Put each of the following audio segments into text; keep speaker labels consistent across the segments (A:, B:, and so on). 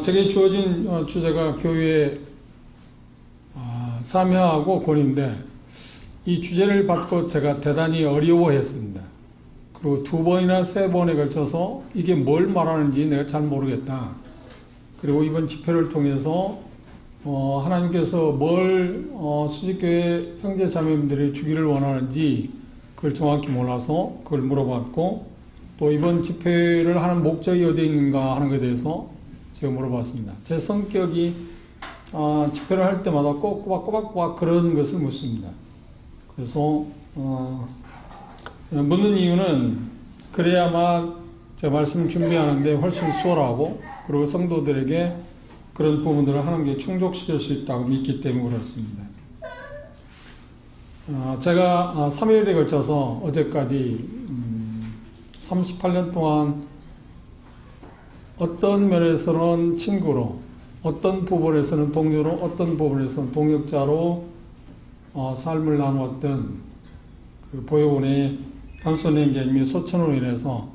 A: 제게 주어진 주제가 교회의 사명하고 권위인데, 이 주제를 받고 제가 대단히 어려워했습니다. 그리고 2번이나 3번에 걸쳐서 이게 뭘 말하는지 내가 잘 모르겠다. 그리고 이번 집회를 통해서 하나님께서 뭘 수직교회 형제 자매님들이 주기를 원하는지 그걸 정확히 몰라서 그걸 물어봤고, 또 이번 집회를 하는 목적이 어디에 있는가 하는 것에 대해서 제가 물어봤습니다. 제 성격이 집회를 할 때마다 꼭 꼬박꼬박 그런 것을 묻습니다. 그래서 묻는 이유는 그래야만 제 말씀 준비하는데 훨씬 수월하고, 그리고 성도들에게 그런 부분들을 하는 게 충족시킬 수 있다고 믿기 때문에 그렇습니다. 제가 3일에 걸쳐서 어제까지 38년 동안 어떤 면에서는 친구로, 어떤 부분에서는 동료로, 어떤 부분에서는 동역자로 삶을 나누었던 그 보육원의 현수님께님이 소천으로 인해서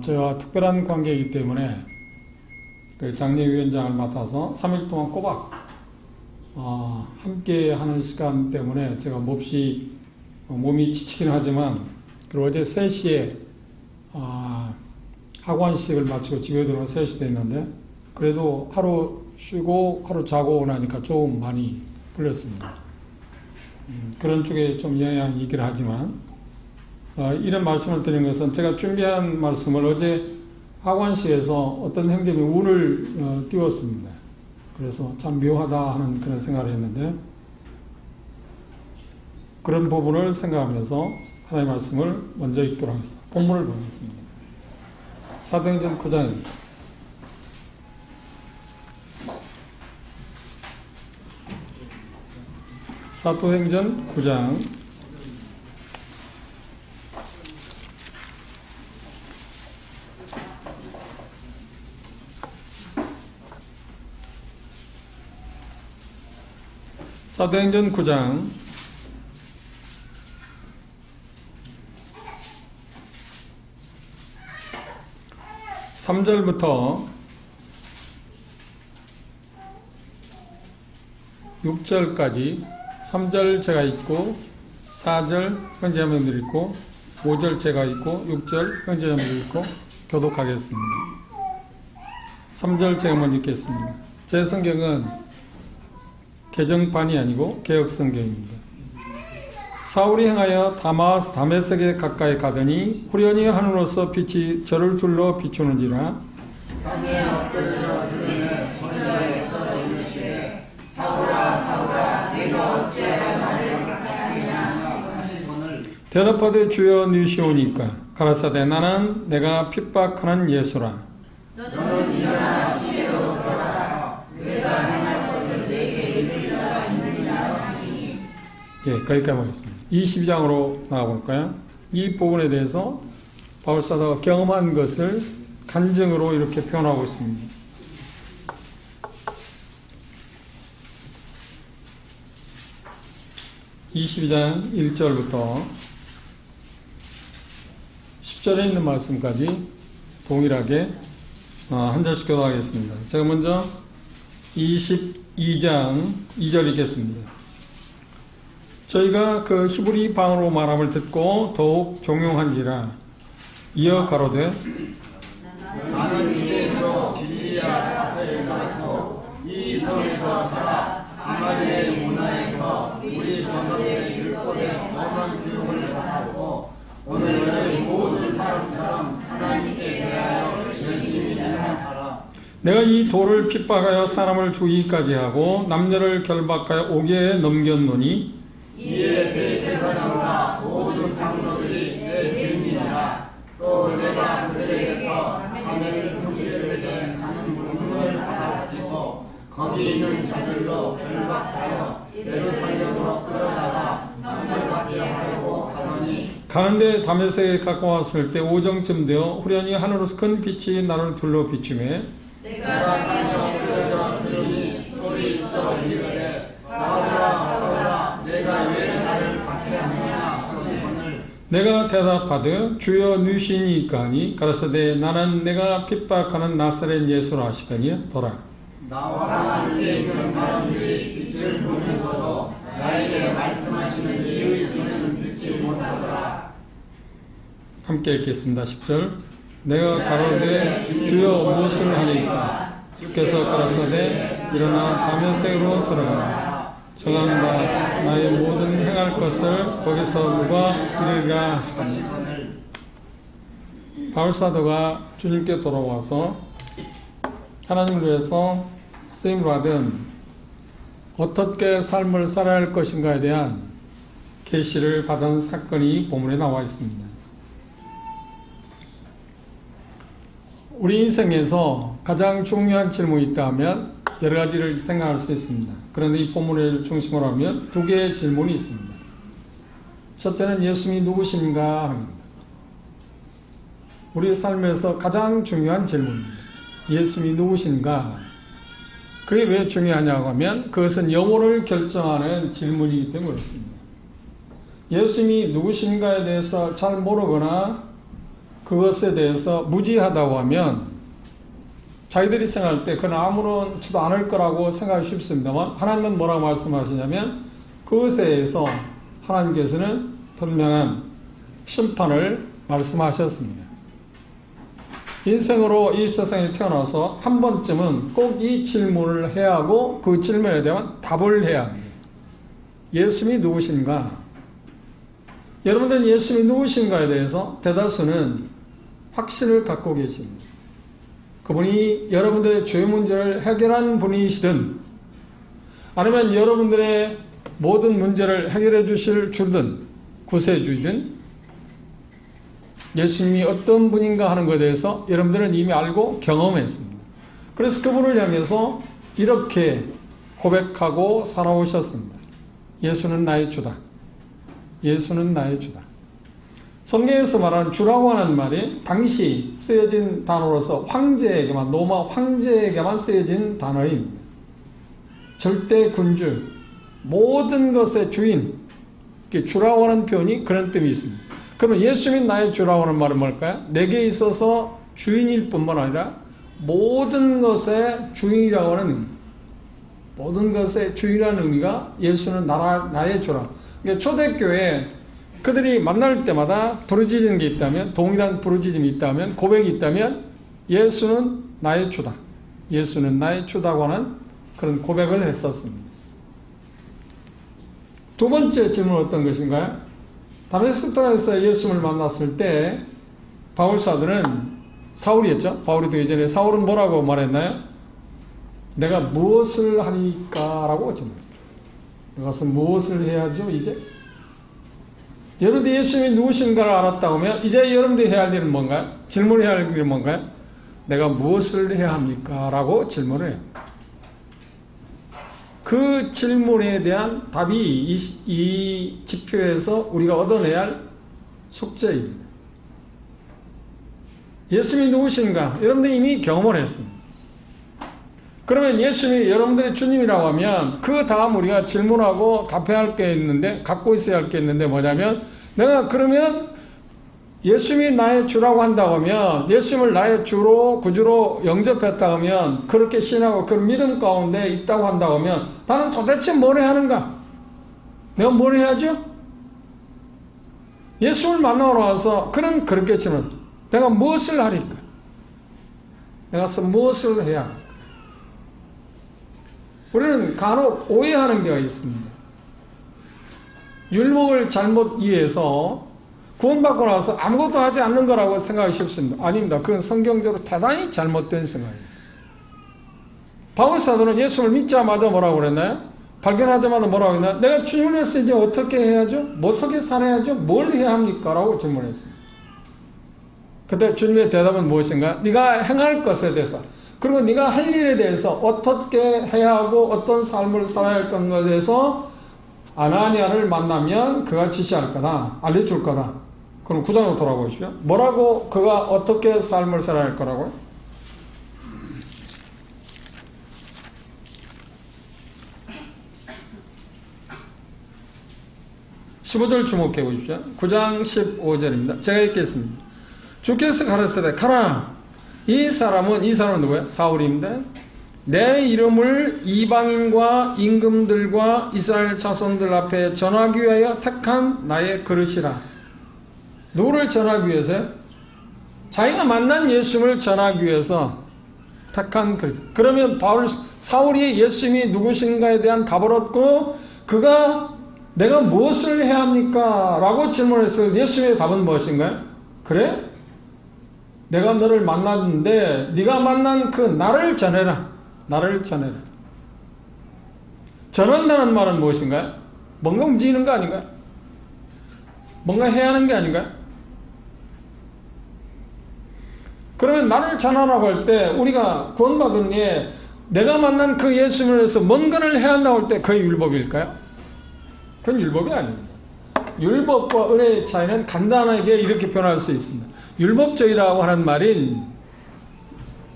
A: 저와 특별한 관계이기 때문에 그 장례위원장을 맡아서 3일 동안 꼬박 함께 하는 시간 때문에 제가 몹시 몸이 지치긴 하지만, 그리고 어제 3시에 학원식을 마치고 집에 들어온 3시 됐는데, 그래도 하루 쉬고 하루 자고 나니까 조금 많이 풀렸습니다. 그런 쪽에 좀 영향이 있긴 하지만, 이런 말씀을 드리는 것은 제가 준비한 말씀을 어제 학원식에서 어떤 형제님이 운을 띄웠습니다. 그래서 참 묘하다 하는 그런 생각을 했는데, 그런 부분을 생각하면서 하나님의 말씀을 먼저 읽도록 하겠습니다. 본문을 보겠습니다. 사도행전 9장입니다. 사도행전 9장 3절부터 6절까지 3절 제가 읽고 4절 형제자매님들 읽고 5절 제가 읽고 6절 형제자매님들 읽고 교독하겠습니다. 3절 제가 먼저 읽겠습니다. 제 성경은 개정판이 아니고 개역성경입니다. 사울이 행하여 다메섹에 가까이 가더니 후련히 하늘로서 빛이 저를 둘러 비추는지라.
B: 땅에 엎드려 부르는 소리가 이르시되 사울아 사울아 내가 어찌하여 나를 박해하느냐 하시거늘.
A: 대답하되 주여 니시오니까 가라사대 나는 내가 핍박하는 예수라.
B: 너는 일어나 시내로 들어가라. 내가 행할 것을 내게 이를 자가 있느니라 하시니.
A: 거기까지 보겠습니다. 22장으로 나가볼까요? 이 부분에 대해서 바울사도가 경험한 것을 간증으로 이렇게 표현하고 있습니다. 22장 1절부터 10절에 있는 말씀까지 동일하게 한 절씩 교독하겠습니다. 제가 먼저 22장 2절 읽겠습니다. 저희가 그 히브리 방언으로 말함을 듣고 더욱 종용한지라. 이어 가로되
B: 나는 유대인으로 길리앗 가서에서 왔고 이 성에서 자라 가말리엘 문화에서 우리 조상의 율법에 엄한 교육을 받았고 오늘은 모든 사람처럼 하나님께 대하여 열심히 일하는 자라.
A: 내가 이 돌을 핍박하여 사람을 죽이기까지 하고 남녀를 결박하여 옥에 넘겼노니
B: 이에 대제사장과 모든 장로들이 내 증인이라. 또 내가 그들에게서 다메섹 형제들에게 가는 공문을 받아가지고 거기 있는 자들로 결박하여 예루살렘으로 끌어다가 형벌받게 하려고 가더니
A: 가는데 다메섹에 가까웠을 때 오정쯤 되어 후련히 하늘로서 큰 빛이 나를 둘러 비추매
B: 내가 땅에 엎드려 들으니 소리 있어 이르되 사울아 사울아 내가 왜 나를 박해하느냐 하시거늘.
A: 내가 대답하되 주여 누시니까 하니 가라사대 나는 내가 핍박하는 나사렛 예수라 하시더니 더라.
B: 나와 함께 있는 사람들이 빛을 보면서도 나에게 말씀하시는 이의 소리는 듣지 못하더라.
A: 함께 읽겠습니다. 10절. 내가 가로되 주여 무엇을 하리까? 주께서 가라사대 일어나 다메섹으로 들어가라. 정함다 나의 모든 행할 것을 거기서 누가 이르리라 하시더니 바울사도가 주님께 돌아와서 하나님을 위해서 쓰임을 받은 어떻게 삶을 살아야 할 것인가에 대한 계시를 받은 사건이 본문에 나와 있습니다. 우리 인생에서 가장 중요한 질문이 있다면 여러 가지를 생각할 수 있습니다. 그런데 이 본문을 중심으로 하면 두 개의 질문이 있습니다. 첫째는 예수님이 누구신가 합니다. 우리 삶에서 가장 중요한 질문입니다. 예수님이 누구신가? 그게 왜 중요하냐고 하면 그것은 영혼을 결정하는 질문이기 때문에 그렇습니다. 예수님이 누구신가에 대해서 잘 모르거나 그것에 대해서 무지하다고 하면 자기들이 생각할 때 그건 아무렇지도 않을 거라고 생각하기 쉽습니다만 하나님은 뭐라고 말씀하시냐면 그것에 대해서 하나님께서는 분명한 심판을 말씀하셨습니다. 인생으로 이 세상에 태어나서 한 번쯤은 꼭 이 질문을 해야 하고 그 질문에 대한 답을 해야 합니다. 예수님이 누구신가? 여러분들은 예수님이 누구신가에 대해서 대다수는 확신을 갖고 계십니다. 그분이 여러분들의 죄 문제를 해결한 분이시든 아니면 여러분들의 모든 문제를 해결해 주실 주든 구세주이든 예수님이 어떤 분인가 하는 것에 대해서 여러분들은 이미 알고 경험했습니다. 그래서 그분을 향해서 이렇게 고백하고 살아오셨습니다. 예수는 나의 주다. 예수는 나의 주다. 성경에서 말하는 주라고 하는 말이 당시 쓰여진 단어로서 황제에게만, 로마 황제에게만 쓰여진 단어입니다. 절대 군주, 모든 것의 주인, 주라고 하는 표현이 그런 뜻이 있습니다. 그러면 예수님이 나의 주라고 하는 말은 뭘까요? 내게 있어서 주인일 뿐만 아니라 모든 것의 주인이라고 하는 의미. 모든 것의 주인이라는 의미가 예수는 나의 주라. 그러니까 초대교회 그들이 만날 때마다 부르짖는 게 있다면, 동일한 부르짖음이 있다면, 고백이 있다면 예수는 나의 주다. 예수는 나의 주다고 하는 그런 고백을 했었습니다. 두 번째 질문은 어떤 것인가요? 다메섹에서 예수님을 만났을 때 바울사도는 사울이었죠. 바울이도 예전에 사울은 뭐라고 말했나요? 내가 무엇을 하니까? 라고 질문했어요. 내가 무엇을 해야죠 이제? 여러분들이 예수님이 누구신가를 알았다고 하면 이제 여러분들이 해야 할 일은 뭔가요? 질문해야 할 일은 뭔가요? 내가 무엇을 해야 합니까? 라고 질문을 해요. 그 질문에 대한 답이 이 지표에서 우리가 얻어내야 할 숙제입니다. 예수님이 누구신가? 여러분들이 이미 경험을 했습니다. 그러면 예수님이 여러분들의 주님이라고 하면 그 다음 우리가 질문하고 답해야 할 게 있는데, 갖고 있어야 할 게 있는데 뭐냐면, 내가 그러면 예수님이 나의 주라고 한다고 하면, 예수님을 나의 주로 구주로 영접했다고 하면, 그렇게 신하고 그 믿음 가운데 있다고 한다고 하면 나는 도대체 뭘 해야 하는가? 내가 뭘 해야죠? 예수님을 만나러 와서 그는 그렇게 질문, 내가 무엇을 하리까? 내가 무엇을 해야 할까? 우리는 간혹 오해하는 게 있습니다. 율법을 잘못 이해해서 구원받고 나서 아무것도 하지 않는 거라고 생각하기 쉽습니다. 아닙니다. 그건 성경적으로 대단히 잘못된 생각입니다. 바울사도는 예수를 믿자마자 뭐라고 그랬나요? 발견하자마자 뭐라고 했나요? 내가 주님을 위해서 이제 어떻게 해야죠? 어떻게 살아야죠? 뭘 해야 합니까? 라고 질문했습니다. 그때 주님의 대답은 무엇인가? 네가 행할 것에 대해서, 그리고 네가 할 일에 대해서 어떻게 해야 하고 어떤 삶을 살아야 할 것에 대해서 아나니아를 만나면 그가 지시할 거다. 알려줄 거다. 그럼 9장으로 돌아보십시오. 뭐라고 그가 어떻게 삶을 살아야 할 거라고요? 15절 주목해 보십시오. 9장 15절입니다. 제가 읽겠습니다. 주께서 가라사대 가라. 이 사람은 누구예요? 사울입니다. 내 이름을 이방인과 임금들과 이스라엘 자손들 앞에 전하기 위하여 택한 나의 그릇이라. 누구를 전하기 위해서요? 자기가 만난 예수님을 전하기 위해서 택한 그릇. 그러면 사울이 예수님이 누구신가에 대한 답을 얻고 그가 내가 무엇을 해야 합니까? 라고 질문했을 때 예수님의 답은 무엇인가요? 그래? 내가 너를 만났는데 네가 만난 그 나를 전해라. 나를 전해라. 전한다는 말은 무엇인가요? 뭔가 움직이는 거 아닌가요? 뭔가 해야 하는 게 아닌가요? 그러면 나를 전하라고 할 때 우리가 구원받은 예 내가 만난 그 예수님을 위해서 뭔가를 해야 한다고 할 때 그게 율법일까요? 그건 율법이 아닙니다. 율법과 은혜의 차이는 간단하게 이렇게 표현할 수 있습니다. 율법주의라고 하는 말인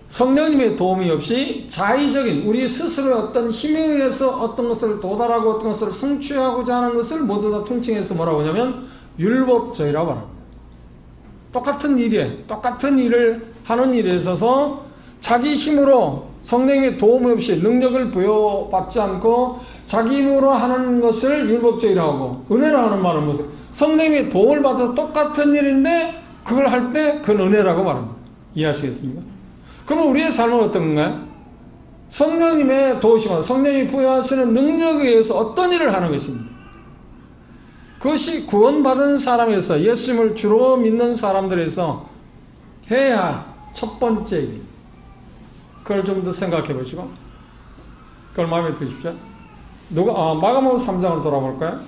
A: 성령님의 도움이 없이 자의적인 우리 스스로의 어떤 힘에 의해서 어떤 것을 도달하고 어떤 것을 성취하고자 하는 것을 모두 다 통칭해서 뭐라고 하냐면 율법주의라고 말합니다. 똑같은 일을 하는 일에 있어서 자기 힘으로 성령의 도움 없이 능력을 부여받지 않고 자기 힘으로 하는 것을 율법주의라고 하고 은혜라고 하는 말은 무슨 성령의 도움을 받아서 똑같은 일인데 그걸 할 때 그건 은혜라고 말합니다. 이해하시겠습니까? 그럼 우리의 삶은 어떤 건가요? 성령님의 도우심과 성령이 부여하시는 능력에 의해서 어떤 일을 하는 것입니다. 그것이 구원받은 사람에서 예수님을 주로 믿는 사람들에서 해야 할 첫 번째 일. 그걸 좀 더 생각해 보시고 그걸 마음에 두십시오. 마가복음 3장으로 돌아볼까요?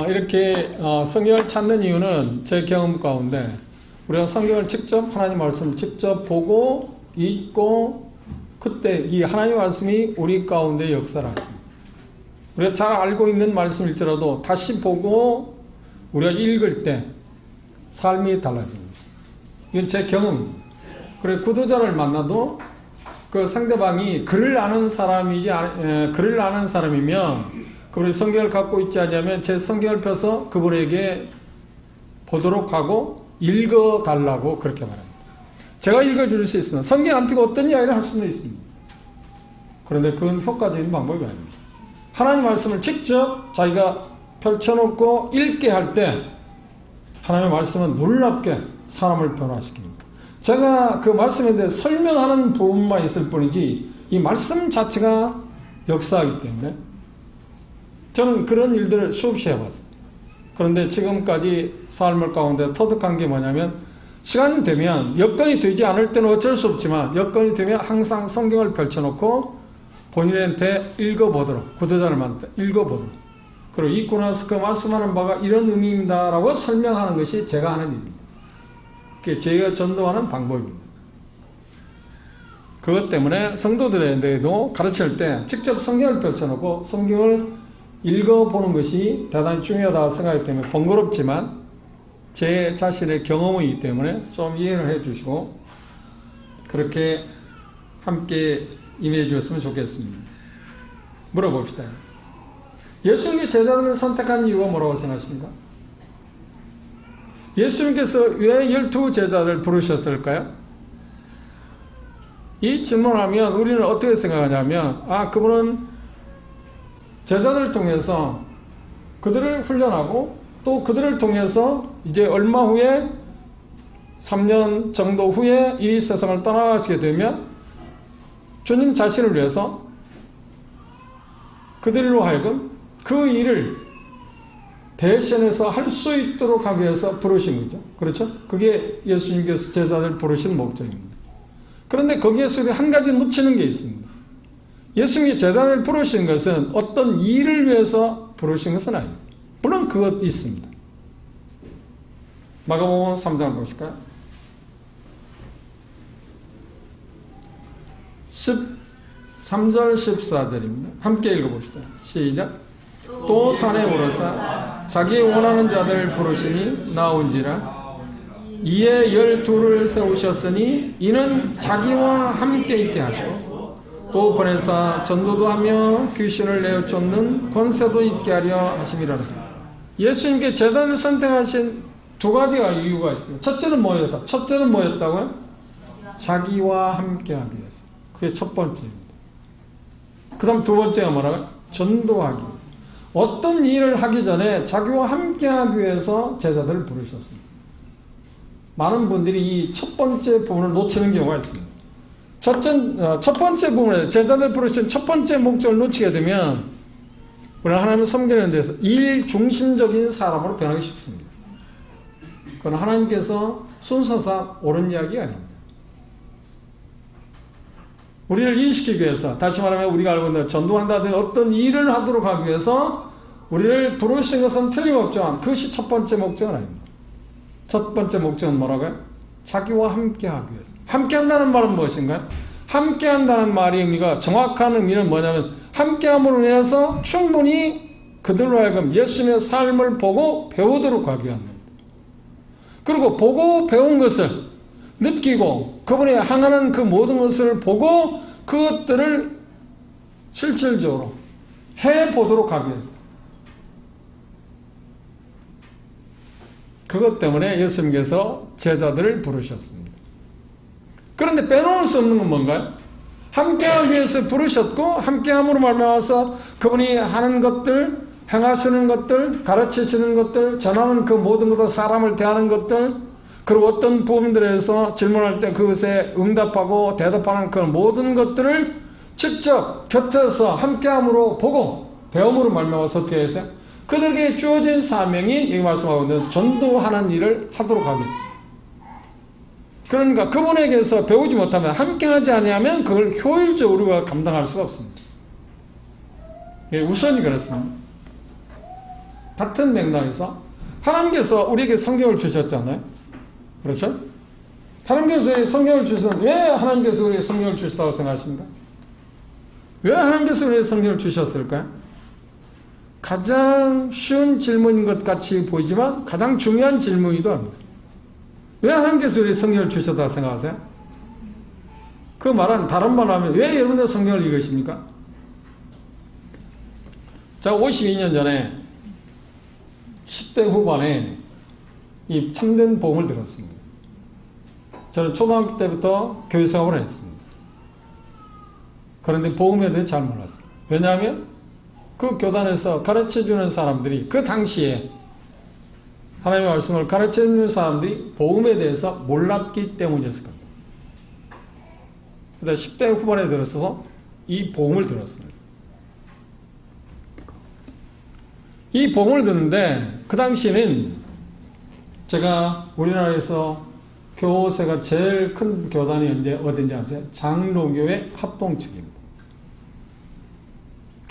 A: 이렇게 성경을 찾는 이유는 제 경험 가운데 우리가 성경을 직접 하나님 말씀을 직접 보고 읽고 그때 이 하나님 말씀이 우리 가운데 역사를 하십니다. 우리가 잘 알고 있는 말씀일지라도 다시 보고 우리가 읽을 때 삶이 달라집니다. 이건 제 경험입니다. 그래 구도자를 만나도 그 상대방이 글을 아는 사람이면 그분이 성경을 갖고 있지 않냐면 제 성경을 펴서 그분에게 보도록 하고 읽어달라고 그렇게 말합니다. 제가 읽어줄 수 있으면 성경 안 펴고 어떤 이야기를 할 수는 있습니다. 그런데 그건 효과적인 방법이 아닙니다. 하나님 말씀을 직접 자기가 펼쳐놓고 읽게 할 때 하나님의 말씀은 놀랍게 사람을 변화시킵니다. 제가 그 말씀에 대해 설명하는 부분만 있을 뿐이지 이 말씀 자체가 역사하기 때문에 저는 그런 일들을 수없이 해봤어요. 그런데 지금까지 삶을 가운데 터득한 게 뭐냐면 시간이 되면 여건이 되지 않을 때는 어쩔 수 없지만 여건이 되면 항상 성경을 펼쳐놓고 본인한테 읽어보도록 구도자를 만들 때 읽어보도록 그리고 읽고 나서 그 말씀하는 바가 이런 의미입니다 라고 설명하는 것이 제가 하는 일입니다. 그게 제가 전도하는 방법입니다. 그것 때문에 성도들에게도 가르칠 때 직접 성경을 펼쳐놓고 성경을 읽어보는 것이 대단히 중요하다고 생각하기 때문에 번거롭지만 제 자신의 경험이기 때문에 좀 이해를 해 주시고 그렇게 함께 임해 주셨으면 좋겠습니다. 물어봅시다. 예수님께 제자들을 선택한 이유가 뭐라고 생각하십니까? 예수님께서 왜 12제자를 부르셨을까요? 이 질문하면 우리는 어떻게 생각하냐면 그분은 제자들을 통해서 그들을 훈련하고 또 그들을 통해서 이제 얼마 후에 3년 정도 후에 이 세상을 떠나가시게 되면 주님 자신을 위해서 그들로 하여금 그 일을 대신해서 할 수 있도록 하기 위해서 부르신 거죠. 그렇죠? 그게 예수님께서 제자들 부르신 목적입니다. 그런데 거기에서 한 가지 놓치는 게 있습니다. 예수님이 제자를 부르신 것은 어떤 일을 위해서 부르신 것은 아닙니다. 물론 그것 있습니다. 마가복음 3장을 보실까요? 14 3절 14절입니다. 함께 읽어봅시다. 시작. 또 산에 오르사 자기 원하는 자들 부르시니 나온지라. 이에 12를 세우셨으니 이는 자기와 함께 있게 하시고 또 보내사 전도도 하며 귀신을 내어 쫓는 권세도 있게 하려 하심이라. 예수님께 제단을 선택하신 두 가지가 이유가 있습니다. 첫째는 뭐였다? 첫째는 뭐였다고요? 자기와 함께 하기 위해서. 그게 첫 번째입니다. 그 다음 두 번째가 뭐라고요? 전도하기 위해서. 어떤 일을 하기 전에 자기와 함께 하기 위해서 제자들을 부르셨습니다. 많은 분들이 이 첫 번째 부분을 놓치는 경우가 있습니다. 첫 번째 부분에 제자들 부르신 첫 번째 목적을 놓치게 되면 우리는 하나님을 섬기는 데서 일 중심적인 사람으로 변하기 쉽습니다. 그건 하나님께서 순서상 옳은 이야기가 아닙니다. 우리를 이해시키기 위해서, 다시 말하면 우리가 알고 있는 전도한다든지 어떤 일을 하도록 하기 위해서 우리를 부르신 것은 틀림없지만 그것이 첫 번째 목적은 아닙니다. 첫 번째 목적은 뭐라고요? 자기와 함께 하기 위해서. 함께 한다는 말은 무엇인가요? 함께 한다는 말의 의미가, 정확한 의미는 뭐냐면 함께 함으로 인해서 충분히 그들로 하여금 예수님의 삶을 보고 배우도록 하기 위함입니다. 그리고 보고 배운 것을 느끼고 그분이 향하는 그 모든 것을 보고 그것들을 실질적으로 해보도록 하기 위해서. 그것 때문에 예수님께서 제자들을 부르셨습니다. 그런데 빼놓을 수 없는 건 뭔가요? 함께하기 위해서 부르셨고 함께함으로 말미암아서 그분이 하는 것들, 행하시는 것들, 가르치시는 것들, 전하는 그 모든 것들, 사람을 대하는 것들, 그리고 어떤 부분들에서 질문할 때 그것에 응답하고 대답하는 그 모든 것들을 직접 곁에서 함께함으로 보고 배움으로 말미암아서 어떻게 했어요? 그들에게 주어진 사명이 여기 말씀하고 있는 전도하는 일을 하도록 하기. 그러니까 그분에게서 배우지 못하면, 함께하지 아니하면 그걸 효율적으로 우리가 감당할 수가 없습니다. 예, 우선이 그렇습니다. 같은 맥락에서 하나님께서 우리에게 성경을 주셨잖아요. 그렇죠? 하나님께서 우리에게 성경을 주셨는데 왜 하나님께서 우리에게 성경을 주셨다고 생각하십니까? 왜 하나님께서 우리에게 성경을 주셨을까요? 가장 쉬운 질문인 것 같이 보이지만 가장 중요한 질문이기도 합니다. 왜 하나님께서 우리에게 성경을 주셨다고 생각하세요? 그 말은 다른 말로 하면 왜 여러분들 성경을 읽으십니까? 제가 52년 전에 10대 후반에 이 참된 복음을 들었습니다. 저는 초등학교 때부터 교회 생활을 했습니다. 그런데 복음에 대해 잘 몰랐어요. 왜냐하면 그 교단에서 가르쳐주는 사람들이 그 당시에 하나님의 말씀을 가르쳐주는 사람들이 복음에 대해서 몰랐기 때문이었을 겁니다. 그런데 10대 후반에 들어서서 이 복음을 들었습니다. 이 복음을 듣는데 그 당시에는 제가 우리나라에서 교세가 제일 큰 교단이 이제 어딘지 아세요? 장로교회 합동측입니다.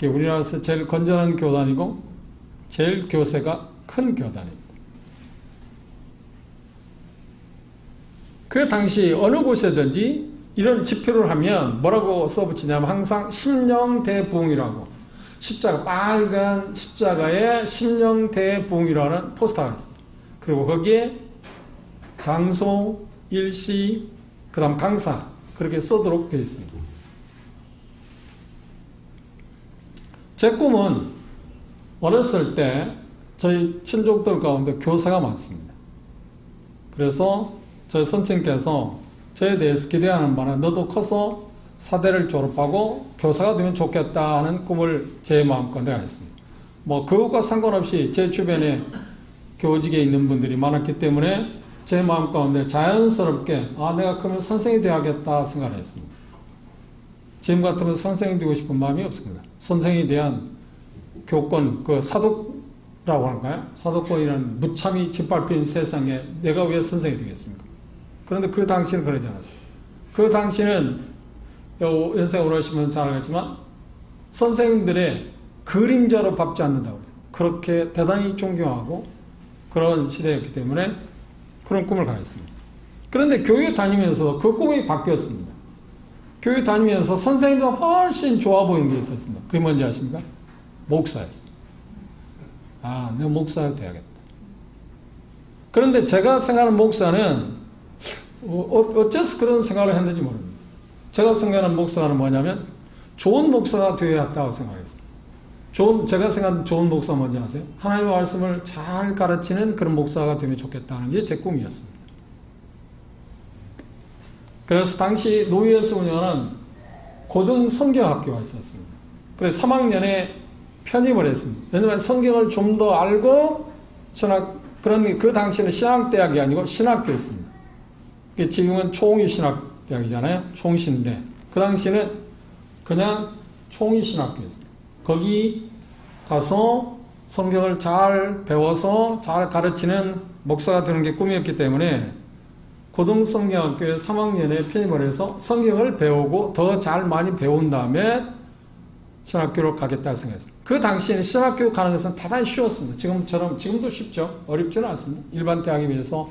A: 우리나라에서 제일 건전한 교단이고 제일 교세가 큰 교단입니다. 그 당시 어느 곳에든지 이런 집회를 하면 뭐라고 써붙이냐면 항상 심령대부흥이라고, 십자가, 빨간 십자가에 심령대부흥이라는 포스터가 있습니다. 그리고 거기에 장소, 일시, 그 다음 강사, 그렇게 써도록 되어 있습니다. 제 꿈은 어렸을 때 저희 친족들 가운데 교사가 많습니다. 그래서 저희 선생님께서 저에 대해서 기대하는 바는 너도 커서 사대를 졸업하고 교사가 되면 좋겠다 하는 꿈을 제 마음껏 했습니다. 뭐 그것과 상관없이 제 주변에 교직에 있는 분들이 많았기 때문에 제 마음 가운데 자연스럽게 내가 크면 선생이 되어야겠다 생각을 했습니다. 지금 같으면 선생이 되고 싶은 마음이 없습니다. 선생에 대한 교권, 그 사독라고 할까요? 사독권이라는 무참히 짓밟힌 세상에 내가 왜 선생이 되겠습니까? 그런데 그 당시는 그러지 않았어요. 그 당시는 연세가 오르시면 잘 알겠지만 선생님들의 그림자로 밟지 않는다고 그렇게 대단히 존경하고 그런 시대였기 때문에 그런 꿈을 가졌습니다. 그런데 교회 다니면서 그 꿈이 바뀌었습니다. 교회 다니면서 선생님도 훨씬 좋아 보이는 게 있었습니다. 그게 뭔지 아십니까? 목사였어요. 아, 내가 목사가 돼야겠다. 그런데 제가 생각하는 목사는 어째서 그런 생각을 했는지 모릅니다. 제가 생각하는 목사는 뭐냐면 좋은 목사가 되어야 한다고 생각했어요. 제가 생각하는 좋은 목사 뭔지 아세요? 하나님의 말씀을 잘 가르치는 그런 목사가 되면 좋겠다는 게 제 꿈이었습니다. 그래서 당시 노예에서 운영하는 고등 성경학교가 있었습니다. 그래서 3학년에 편입을 했습니다. 왜냐하면 성경을 좀 더 알고 그 당시에는 신학대학이 아니고 신학교였습니다. 지금은 총위신학대학이잖아요. 총신대. 그 당시에는 그냥 총위신학교였습니다. 거기 가서 성경을 잘 배워서 잘 가르치는 목사가 되는 게 꿈이었기 때문에 고등성경학교에 3학년에 편입을 해서 성경을 배우고 더 잘 많이 배운 다음에 신학교로 가겠다 생각했어요. 그 당시에는 신학교 가는 것은 대단히 쉬웠습니다. 지금도 쉽죠. 어렵지는 않습니다. 일반 대학에 비해서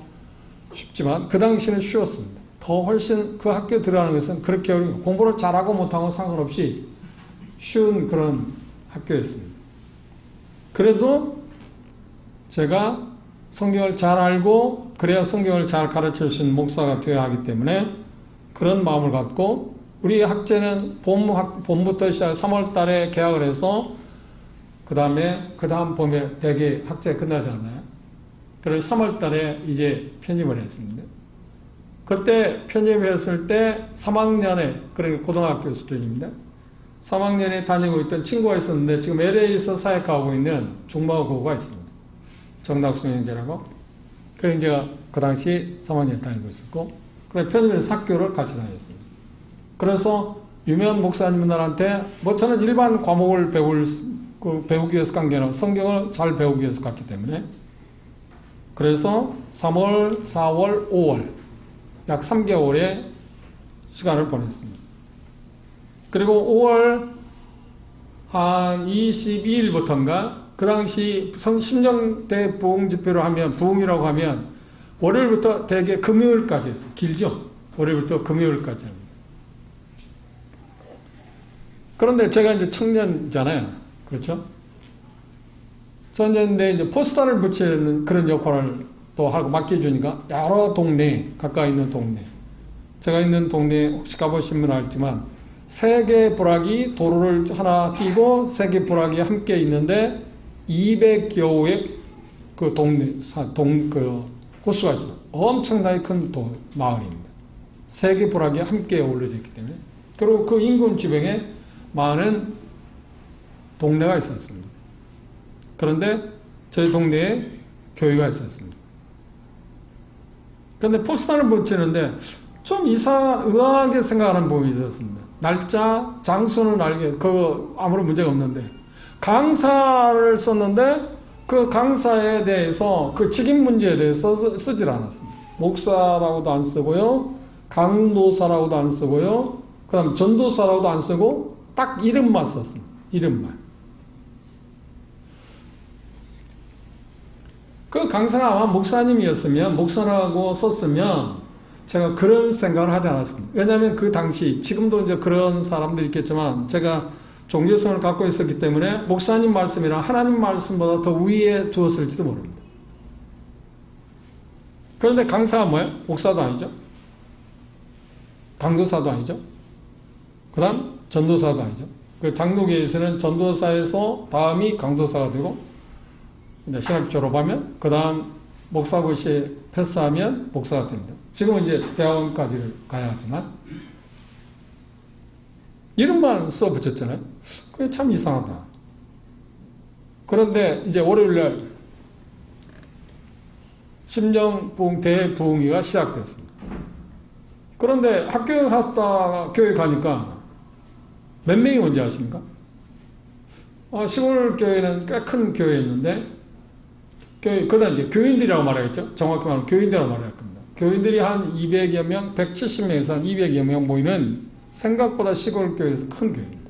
A: 쉽지만 그 당시에는 쉬웠습니다. 더 훨씬 그 학교 들어가는 것은 그렇게 어려운, 공부를 잘하고 못하고 상관없이 쉬운 그런 학교였습니다. 그래도 제가 성경을 잘 알고 그래야 성경을 잘 가르쳐 주신 목사가 되어야 하기 때문에 그런 마음을 갖고 우리 학제는 봄부터 시작 3월 달에 개학을 해서 그 다음 봄에 대개 학제 끝나지 않나요? 그래서 3월 달에 이제 편입을 했습니다. 그때 편입했을 때 3학년에, 그러니까 고등학교 수준입니다. 3학년에 다니고 있던 친구가 있었는데 지금 LA에서 사역하고 있는 중마고가 있습니다. 정낙순 형제라고. 그래서 제가 그 당시 3학년 다니고 있었고, 그래 편입해서 학교를 같이 다녔습니다. 그래서 유명한 목사님들한테 저는 일반 과목을 배우기 위해서 간 게 아니라 성경을 잘 배우기 위해서 갔기 때문에 그래서 3월, 4월, 5월 약 3개월의 시간을 보냈습니다. 그리고 5월 한 22일부터인가 그 당시 심령대 부흥집회로 하면 부흥이라고 하면 월요일부터 대개 금요일까지 했어요. 길죠? 월요일부터 금요일까지 합니다. 그런데 제가 이제 청년이잖아요. 그렇죠? 청년인데 이제 포스터를 붙이는 그런 역할을 또 하고 맡겨주니까 여러 동네, 가까이 있는 동네. 제가 있는 동네에 혹시 가보신 분 알지만 세 개의 부락이 도로를 하나 띄고 세 개의 부락이 함께 있는데 200겨우의 그 동네, 호수가 있어요. 엄청나게 큰 마을입니다. 세 개의 부락이 함께 어울려져 있기 때문에. 그리고 그 인근 주변에 많은 동네가 있었습니다. 그런데 저희 동네에 교회가 있었습니다. 그런데 포스터를 붙이는데 좀 의아하게 생각하는 부분이 있었습니다. 날짜, 장소는 그거 아무런 문제가 없는데 강사를 썼는데 그 강사에 대해서 그 직임 문제에 대해서 쓰질 않았습니다. 목사라고도 안 쓰고요. 강도사라고도 안 쓰고요. 그 다음 전도사라고도 안 쓰고 딱 이름만 썼습니다. 이름만. 그 강사가 아마 목사님이었으면 목사라고 썼으면 제가 그런 생각을 하지 않았습니다. 왜냐하면 그 당시 지금도 이제 그런 사람들이 있겠지만 제가 종교성을 갖고 있었기 때문에 목사님 말씀이랑 하나님 말씀보다 더 위에 두었을지도 모릅니다. 그런데 강사가 뭐예요? 목사도 아니죠. 강도사도 아니죠. 그 다음 전도사도 아니죠. 그 장로계에서는 전도사에서 다음이 강도사가 되고 이제 신학 졸업하면 그 다음 목사고시에 패스하면 목사가 됩니다. 지금은 이제 대학원까지 가야 하지만 이름만 써붙였잖아요. 그게 참 이상하다. 그런데 이제 월요일날 심정부흥 대부흥회가 시작됐습니다. 그런데 학교에 갔다가 교회 가니까 몇 명이 온지 아십니까? 시골 교회는 꽤 큰 교회였는데 그다음 이제 교인들이라고 말하겠죠. 정확히 말하면 교인들이라고 말할 겁니다. 교인들이 한 200여 명, 170명에서 한 200여 명 모이는 생각보다 시골 교회에서 큰 교회입니다.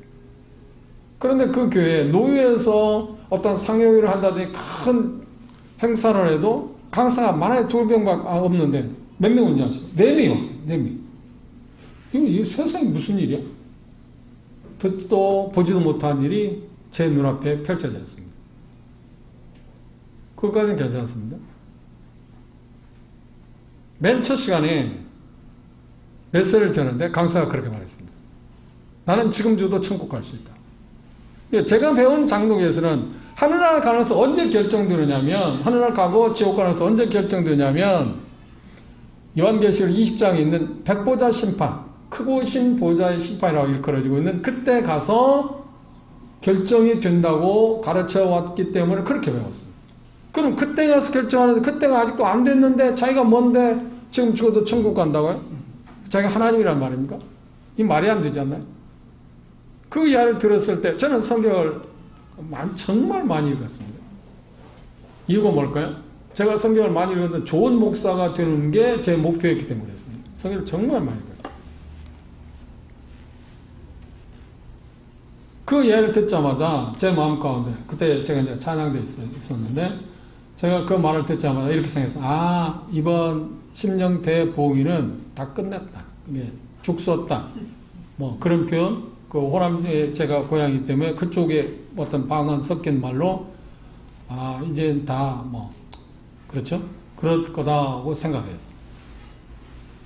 A: 그런데 그 교회에 노예에서 어떤 상여회를 한다든지 큰 행사를 해도 강사가 만약에 2명밖에 없는데 몇 명 온지 아시죠? 4명이 왔어요. 4명. 이 세상에 무슨 일이야? 듣지도 보지도 못한 일이 제 눈앞에 펼쳐졌습니다. 그것까지는 괜찮습니다. 맨 첫 시간에 메시지를 전하는데 강사가 그렇게 말했습니다. 나는 지금 주도 천국 갈 수 있다. 제가 배운 장독에서는 하늘나라 가는 것은 언제 결정되느냐면, 하늘나라 가고 지옥 가는 것은 언제 결정되냐면, 요한계시록 20장에 있는 백보자 심판, 크고 흰 보좌의 심판이라고 일컬어지고 있는 그때 가서 결정이 된다고 가르쳐 왔기 때문에 그렇게 배웠습니다. 그럼 그때 가서 결정하는데 그때가 아직도 안 됐는데 자기가 뭔데 지금 죽어도 천국 간다고요? 자기가 하나님이란 말입니까? 이 말이 안 되지 않나요? 그 이야기를 들었을 때 저는 성경을 정말 많이 읽었습니다. 이유가 뭘까요? 제가 성경을 많이 읽었는데 좋은 목사가 되는 게 제 목표였기 때문에 그랬습니다. 성경을 정말 많이 읽었습니다. 그 예를 듣자마자 제 마음 가운데, 그때 제가 이제 찬양대에 있었는데, 제가 그 말을 듣자마자 이렇게 생각했어요. 이번 심령 대보기는 다 끝났다. 이게 죽었다. 뭐 그런 표현, 그 호남에 제가 고향이기 때문에 그쪽에 어떤 방언 섞인 말로, 이제 다 뭐, 그렇죠? 그럴 거다고 생각했어요.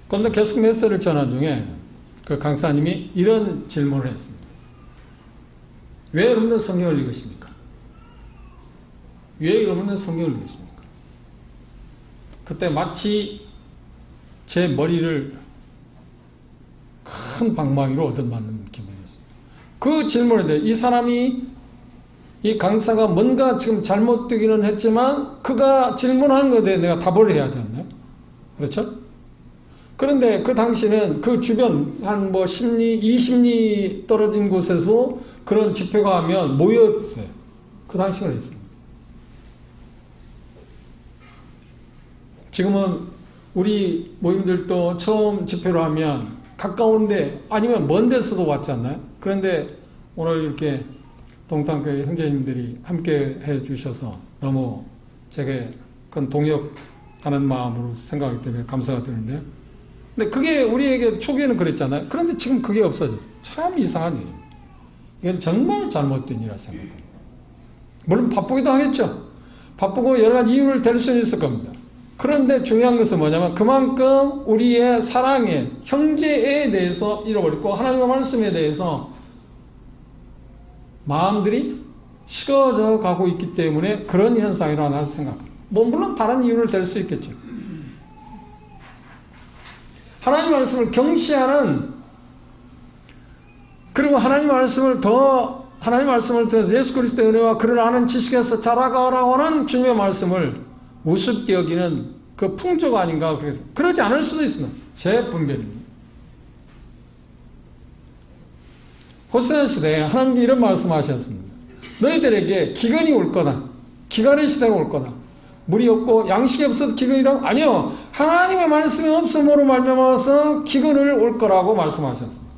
A: 그런데 계속 메시지를 전한 중에 그 강사님이 이런 질문을 했습니다. 왜 여러분들 성경을 읽으십니까? 왜 여러분들 성경을 읽으십니까? 그때 마치 제 머리를 큰 방망이로 얻어맞는 기분이었어요. 그 질문에 대해 이 사람이, 이 강사가 뭔가 지금 잘못되기는 했지만 그가 질문한 것에 대해 내가 답을 해야 하지 않나요? 그렇죠? 그런데 그 당시는 그 주변 한 뭐 10리, 20리 떨어진 곳에서 그런 집회가 하면 모였어요. 그 당시가 있습니다. 지금은 우리 모임들도 처음 집회로 하면 가까운데 아니면 먼 데서도 왔지 않나요? 그런데 오늘 이렇게 동탄교회 형제님들이 함께 해 주셔서 너무 제게 큰 동역하는 마음으로 생각하기 때문에 감사가 드는데요. 근데 그게 우리에게 초기에는 그랬잖아요. 그런데 지금 그게 없어졌어요. 참 이상한 일입니다. 이건 정말 잘못된 일이라 생각합니다. 물론 바쁘기도 하겠죠. 바쁘고 여러 가지 이유를 댈 수는 있을 겁니다. 그런데 중요한 것은 뭐냐면 그만큼 우리의 사랑에, 형제에 대해서 잃어버리고 하나님의 말씀에 대해서 마음들이 식어져 가고 있기 때문에 그런 현상이라고 나는 생각합니다. 뭐 물론 다른 이유를 댈 수 있겠죠. 하나님 말씀을 경시하는, 그리고 하나님 말씀을 통해서 예수 그리스도의 은혜와 그를 아는 지식에서 자라가라고 하는 주님의 말씀을 우습게 여기는 그 풍조가 아닌가. 그래서 그러지 않을 수도 있습니다. 제 분별입니다. 호세아 시대에 하나님이 이런 말씀하셨습니다. 너희들에게 기근이 올 거다. 기간의 시대가 올 거다. 물이 없고 양식이 없어서 기근이라고? 아니요. 하나님의 말씀이 없음으로 말미암아서 기근을 올 거라고 말씀하셨습니다.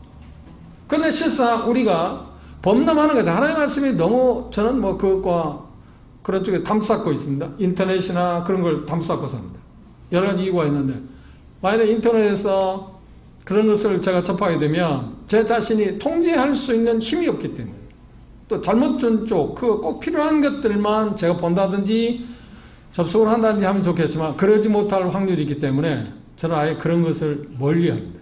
A: 그런데 실상 우리가 범람하는 거죠. 하나님의 말씀이 너무, 저는 뭐 그것과 그런 쪽에 담쌓고 있습니다. 인터넷이나 그런 걸 담쌓고 삽니다. 여러 가지 이유가 있는데 만약에 인터넷에서 그런 것을 제가 접하게 되면 제 자신이 통제할 수 있는 힘이 없기 때문에, 또 잘못 준 쪽, 그 꼭 필요한 것들만 제가 본다든지 접속을 한다든지 하면 좋겠지만 그러지 못할 확률이 있기 때문에 저는 아예 그런 것을 멀리합니다.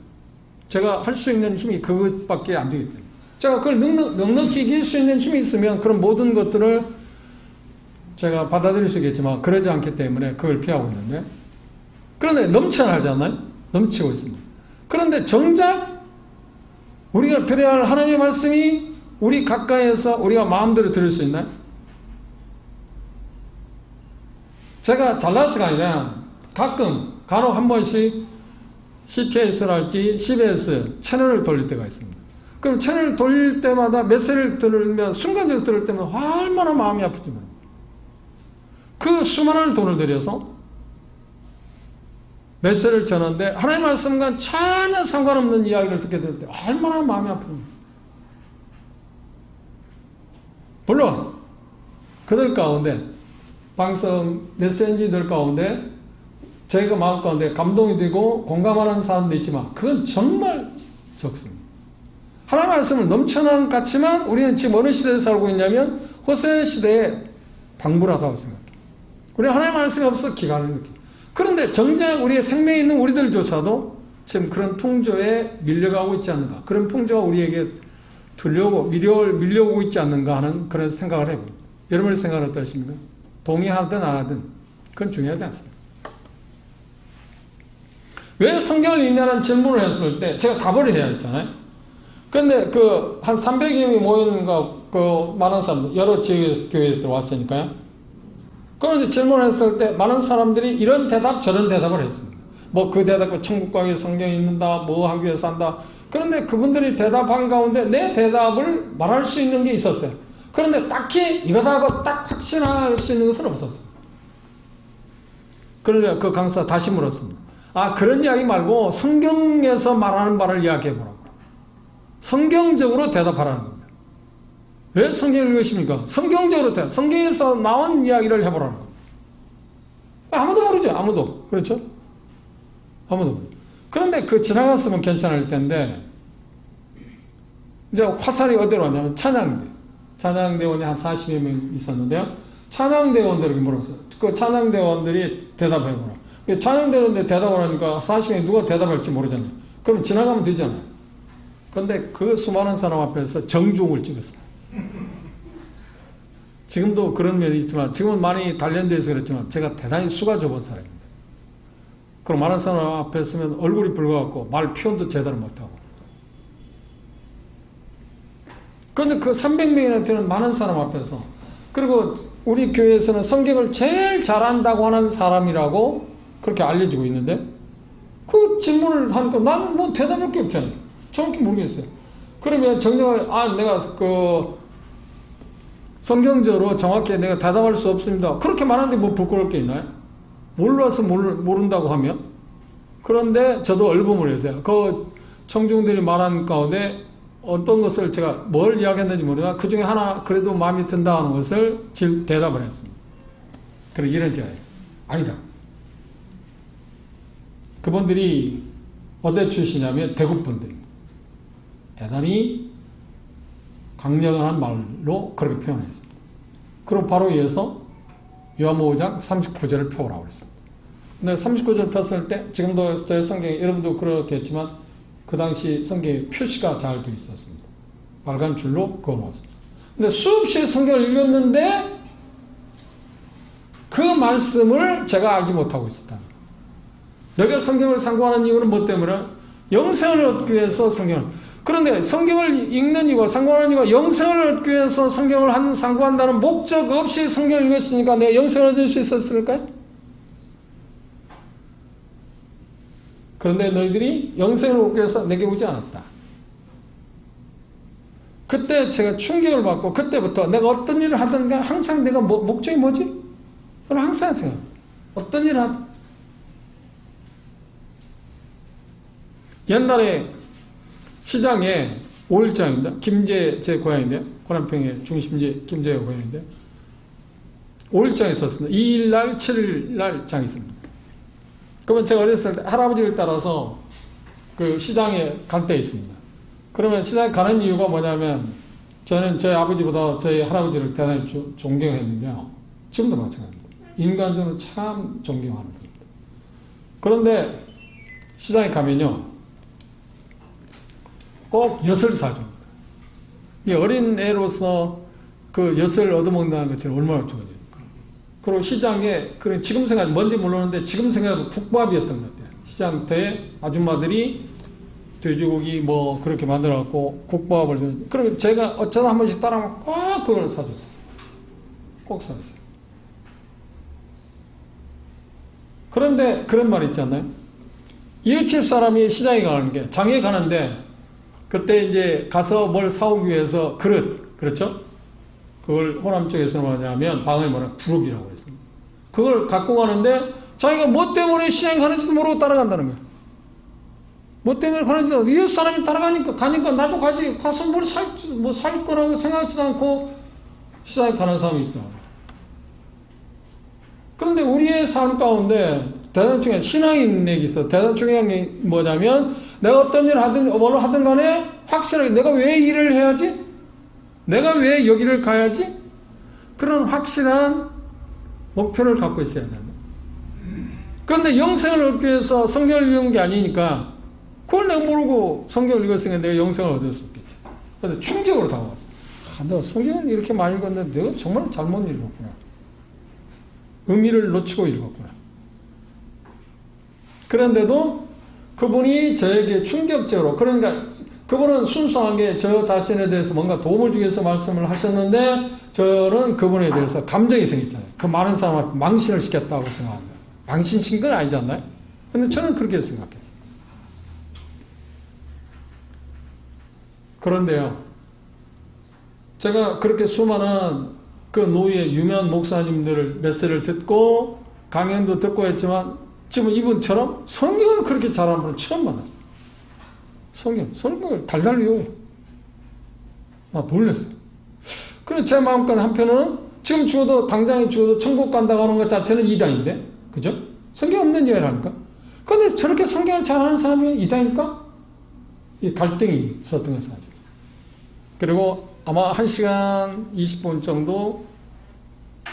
A: 제가 할 수 있는 힘이 그것밖에 안 되기 때문에, 제가 그걸 넉넉히 이길 수 있는 힘이 있으면 그런 모든 것들을 제가 받아들일 수 있겠지만 그러지 않기 때문에 그걸 피하고 있는데, 그런데 넘쳐나지 않나요? 넘치고 있습니다. 그런데 정작 우리가 들어야 할 하나님의 말씀이 우리 가까이에서 우리가 마음대로 들을 수 있나요? 제가 잘나서가 아니라 가끔 간혹 한 번씩 CTS랄지 CBS 채널을 돌릴 때가 있습니다. 그럼 채널을 돌릴 때마다 메시지를 들으면, 순간적으로 들을 때마다 얼마나 마음이 아프지 모릅니다. 그 수많은 돈을 들여서 메시지를 전하는데 하나님의 말씀과 전혀 상관없는 이야기를 듣게 될 때 얼마나 마음이 아픕니까? 물론 그들 가운데, 방송 메시지들 가운데 제가 마음 가운데 감동이 되고 공감하는 사람도 있지만 그건 정말 적습니다. 하나님 말씀은 넘쳐난 것 같지만 우리는 지금 어느 시대에 살고 있냐면 호세 시대에 방불하다고 생각해요. 우리 하나님 말씀이 없어 기간을 느껴요. 그런데 정작 우리의 생명이 있는 우리들조차도 지금 그런 풍조에 밀려가고 있지 않는가. 그런 풍조가 우리에게 밀려오고 있지 않는가 하는 그런 생각을 해봅니다. 여러분의 생각은 어떠십니까? 동의하든 안 하든 그건 중요하지 않습니다. 왜 성경을 읽냐는 질문을 했을 때 제가 답을 해야 했잖아요. 그런데 한 300명이 모인 많은 사람들, 여러 지역의 교회에서 왔으니까요. 그런데 질문을 했을 때 많은 사람들이 이런 대답, 저런 대답을 했습니다. 뭐 그 대답, 천국 가기 성경이 있는다, 뭐 하기 위해서 한다. 그런데 그분들이 대답한 가운데 내 대답을 말할 수 있는 게 있었어요. 그런데 딱히 이거다 하고 딱 확신할 수 있는 것은 없었어요. 그러니까 그 강사 다시 물었습니다. 그런 이야기 말고 성경에서 말하는 바를 이야기해보라고. 성경적으로 대답하라는 겁니다. 왜 성경을 읽으십니까? 성경적으로 성경에서 나온 이야기를 해보라는 겁니다. 아무도 모르죠. 아무도. 그렇죠? 아무도 모르죠. 그런데 지나갔으면 괜찮을 텐데 이제 화살이 어디로 왔냐면 찬양대원이 한 40여 명 있었는데요. 찬양대원들에게 물었어요. 그 찬양대원들이 대답해보라. 찬양대원들 대답을 하니까 40명이 누가 대답할지 모르잖아요. 그럼 지나가면 되잖아요. 그런데 그 수많은 사람 앞에서 정중을 찍었어요. 지금도 그런 면이 있지만 지금은 많이 단련되어 있어서 그렇지만 제가 대단히 수가 좁은 사람입니다. 그럼 많은 사람 앞에 서면 얼굴이 붉어갖고 말 표현도 제대로 못하고. 그런데 그 300명이나 되는 많은 사람 앞에서 그리고 우리 교회에서는 성경을 제일 잘한다고 하는 사람이라고 그렇게 알려지고 있는데 그 질문을 하니까 나는 뭐 대답할 게 없잖아요. 정확히 모르겠어요. 그러면 정정하게 내가 성경적으로 정확히 내가 대답할 수 없습니다. 그렇게 말하는데 뭐 부끄러울 게 있나요? 몰라서 모른다고 하면. 그런데 저도 얼버무려 했어요. 그 청중들이 말한 가운데 어떤 것을 제가 뭘 이야기했는지 모르지만 그 중에 하나 그래도 마음에 든다 하는 것을 대답을 했습니다. 그래 이런 제가 아니다. 그분들이 어디 출신이냐면 대구 분들입니다. 대단히 강력한 말로 그렇게 표현했습니다. 그리고 바로 이어서 요한복음 5장 39절을 펴오라고 했습니다. 근데 39절을 폈을 때 지금도 저희 성경에 여러분도 그렇겠지만 그 당시 성경에 표시가 잘 되어 있었습니다. 빨간 줄로 그어놓았습니다. 근데 수없이 성경을 읽었는데 그 말씀을 제가 알지 못하고 있었다. 내가 성경을 상고하는 이유는 뭐 때문에? 영생을 얻기 위해서 성경을. 그런데 성경을 읽는 이유가 상고하는 이유가 영생을 얻기 위해서 성경을 상고한다는 목적 없이 성경을 읽었으니까 내가 영생을 얻을 수 있었을까요? 그런데 너희들이 영생을 얻기 위해서 내게 오지 않았다. 그때 제가 충격을 받고 그때부터 내가 어떤 일을 하든 항상 내가 목적이 뭐지? 그걸 항상 생각합니다. 어떤 일을 하든. 옛날에 시장에 5일장입니다. 김제 제 고향인데요. 호남평의 중심지 김제의 고향인데요. 5일장이 있었습니다. 2일날 7일날 장이 있습니다. 그러면 제가 어렸을 때 할아버지를 따라서 그 시장에 갈 때 있습니다. 그러면 시장에 가는 이유가 뭐냐면 저는 저희 아버지보다 저희 할아버지를 대단히 존경했는데요. 지금도 마찬가지입니다. 인간적으로 참 존경하는 분입니다. 그런데 시장에 가면요. 꼭 엿을 사줍니다. 어린 애로서 그 엿을 얻어먹는다는 것이 얼마나 좋아집니까? 그리고 시장에, 지금 생각, 뭔지 모르는데 지금 생각해도 국밥이었던 것 같아요. 시장터에 아줌마들이 돼지고기 뭐 그렇게 만들어갖고 국밥을. 그리고 제가 어쩌다 한 번씩 따라하면 꼭 그걸 사줬어요. 꼭 사줬어요. 그런데 그런 말 있지 않나요? 이웃집 사람이 시장에 가는 게, 장에 가는데 그때 이제 가서 뭘 사오기 위해서 그릇, 그렇죠? 그걸 호남 쪽에서는 뭐냐면 방언이 뭐냐 부록이라고 했습니다. 그걸 갖고 가는데 자기가 뭐 때문에 시장에 가는지도 모르고 따라간다는 거예요. 뭐 때문에 가는지도 이웃 사람이 가니까 나도 가서 뭘 살 거라고 생각하지도 않고 시장에 가는 사람이 있다. 그런데 우리의 삶 가운데 대단 중요한 신앙이 있는 얘기 있어. 대단 중요한 게 뭐냐면 내가 어떤 일을 하든 뭘 하든 간에 확실하게 내가 왜 일을 해야지? 내가 왜 여기를 가야지? 그런 확실한 목표를 갖고 있어야 하잖아. 그런데 영생을 얻기 위해서 성경을 읽는 게 아니니까 그걸 내가 모르고 성경을 읽었으니까 내가 영생을 얻을 수 없겠지. 그런데 충격으로 다가왔어. 내가 성경을 이렇게 많이 읽었는데 내가 정말 잘못 읽었구나. 의미를 놓치고 읽었구나. 그런데도 그분이 저에게 충격적으로, 그러니까 그분은 순수하게 저 자신에 대해서 뭔가 도움을 주기 위해서 말씀을 하셨는데 저는 그분에 대해서 감정이 생겼잖아요. 그 많은 사람한테 망신을 시켰다고 생각합니다. 망신 신 건 아니지 않나요? 근데 저는 그렇게 생각했어요. 그런데요, 제가 그렇게 수많은 그 노예의 유명한 목사님들 메시지를 듣고 강연도 듣고 했지만 지금 이분처럼 성경을 그렇게 잘하는 분을 처음 만났어요. 성경을 달달 외워요. 나 놀랐어요. 그래서 제 마음껏 한편은 지금 죽어도 당장에 죽어도 천국 간다고 하는 것 자체는 이단인데, 그죠? 성경 없는 얘기를 하니까. 그런데 저렇게 성경을 잘하는 사람이 이단일까? 이 갈등이 있었던 것은 사실. 그리고 아마 1시간 20분 정도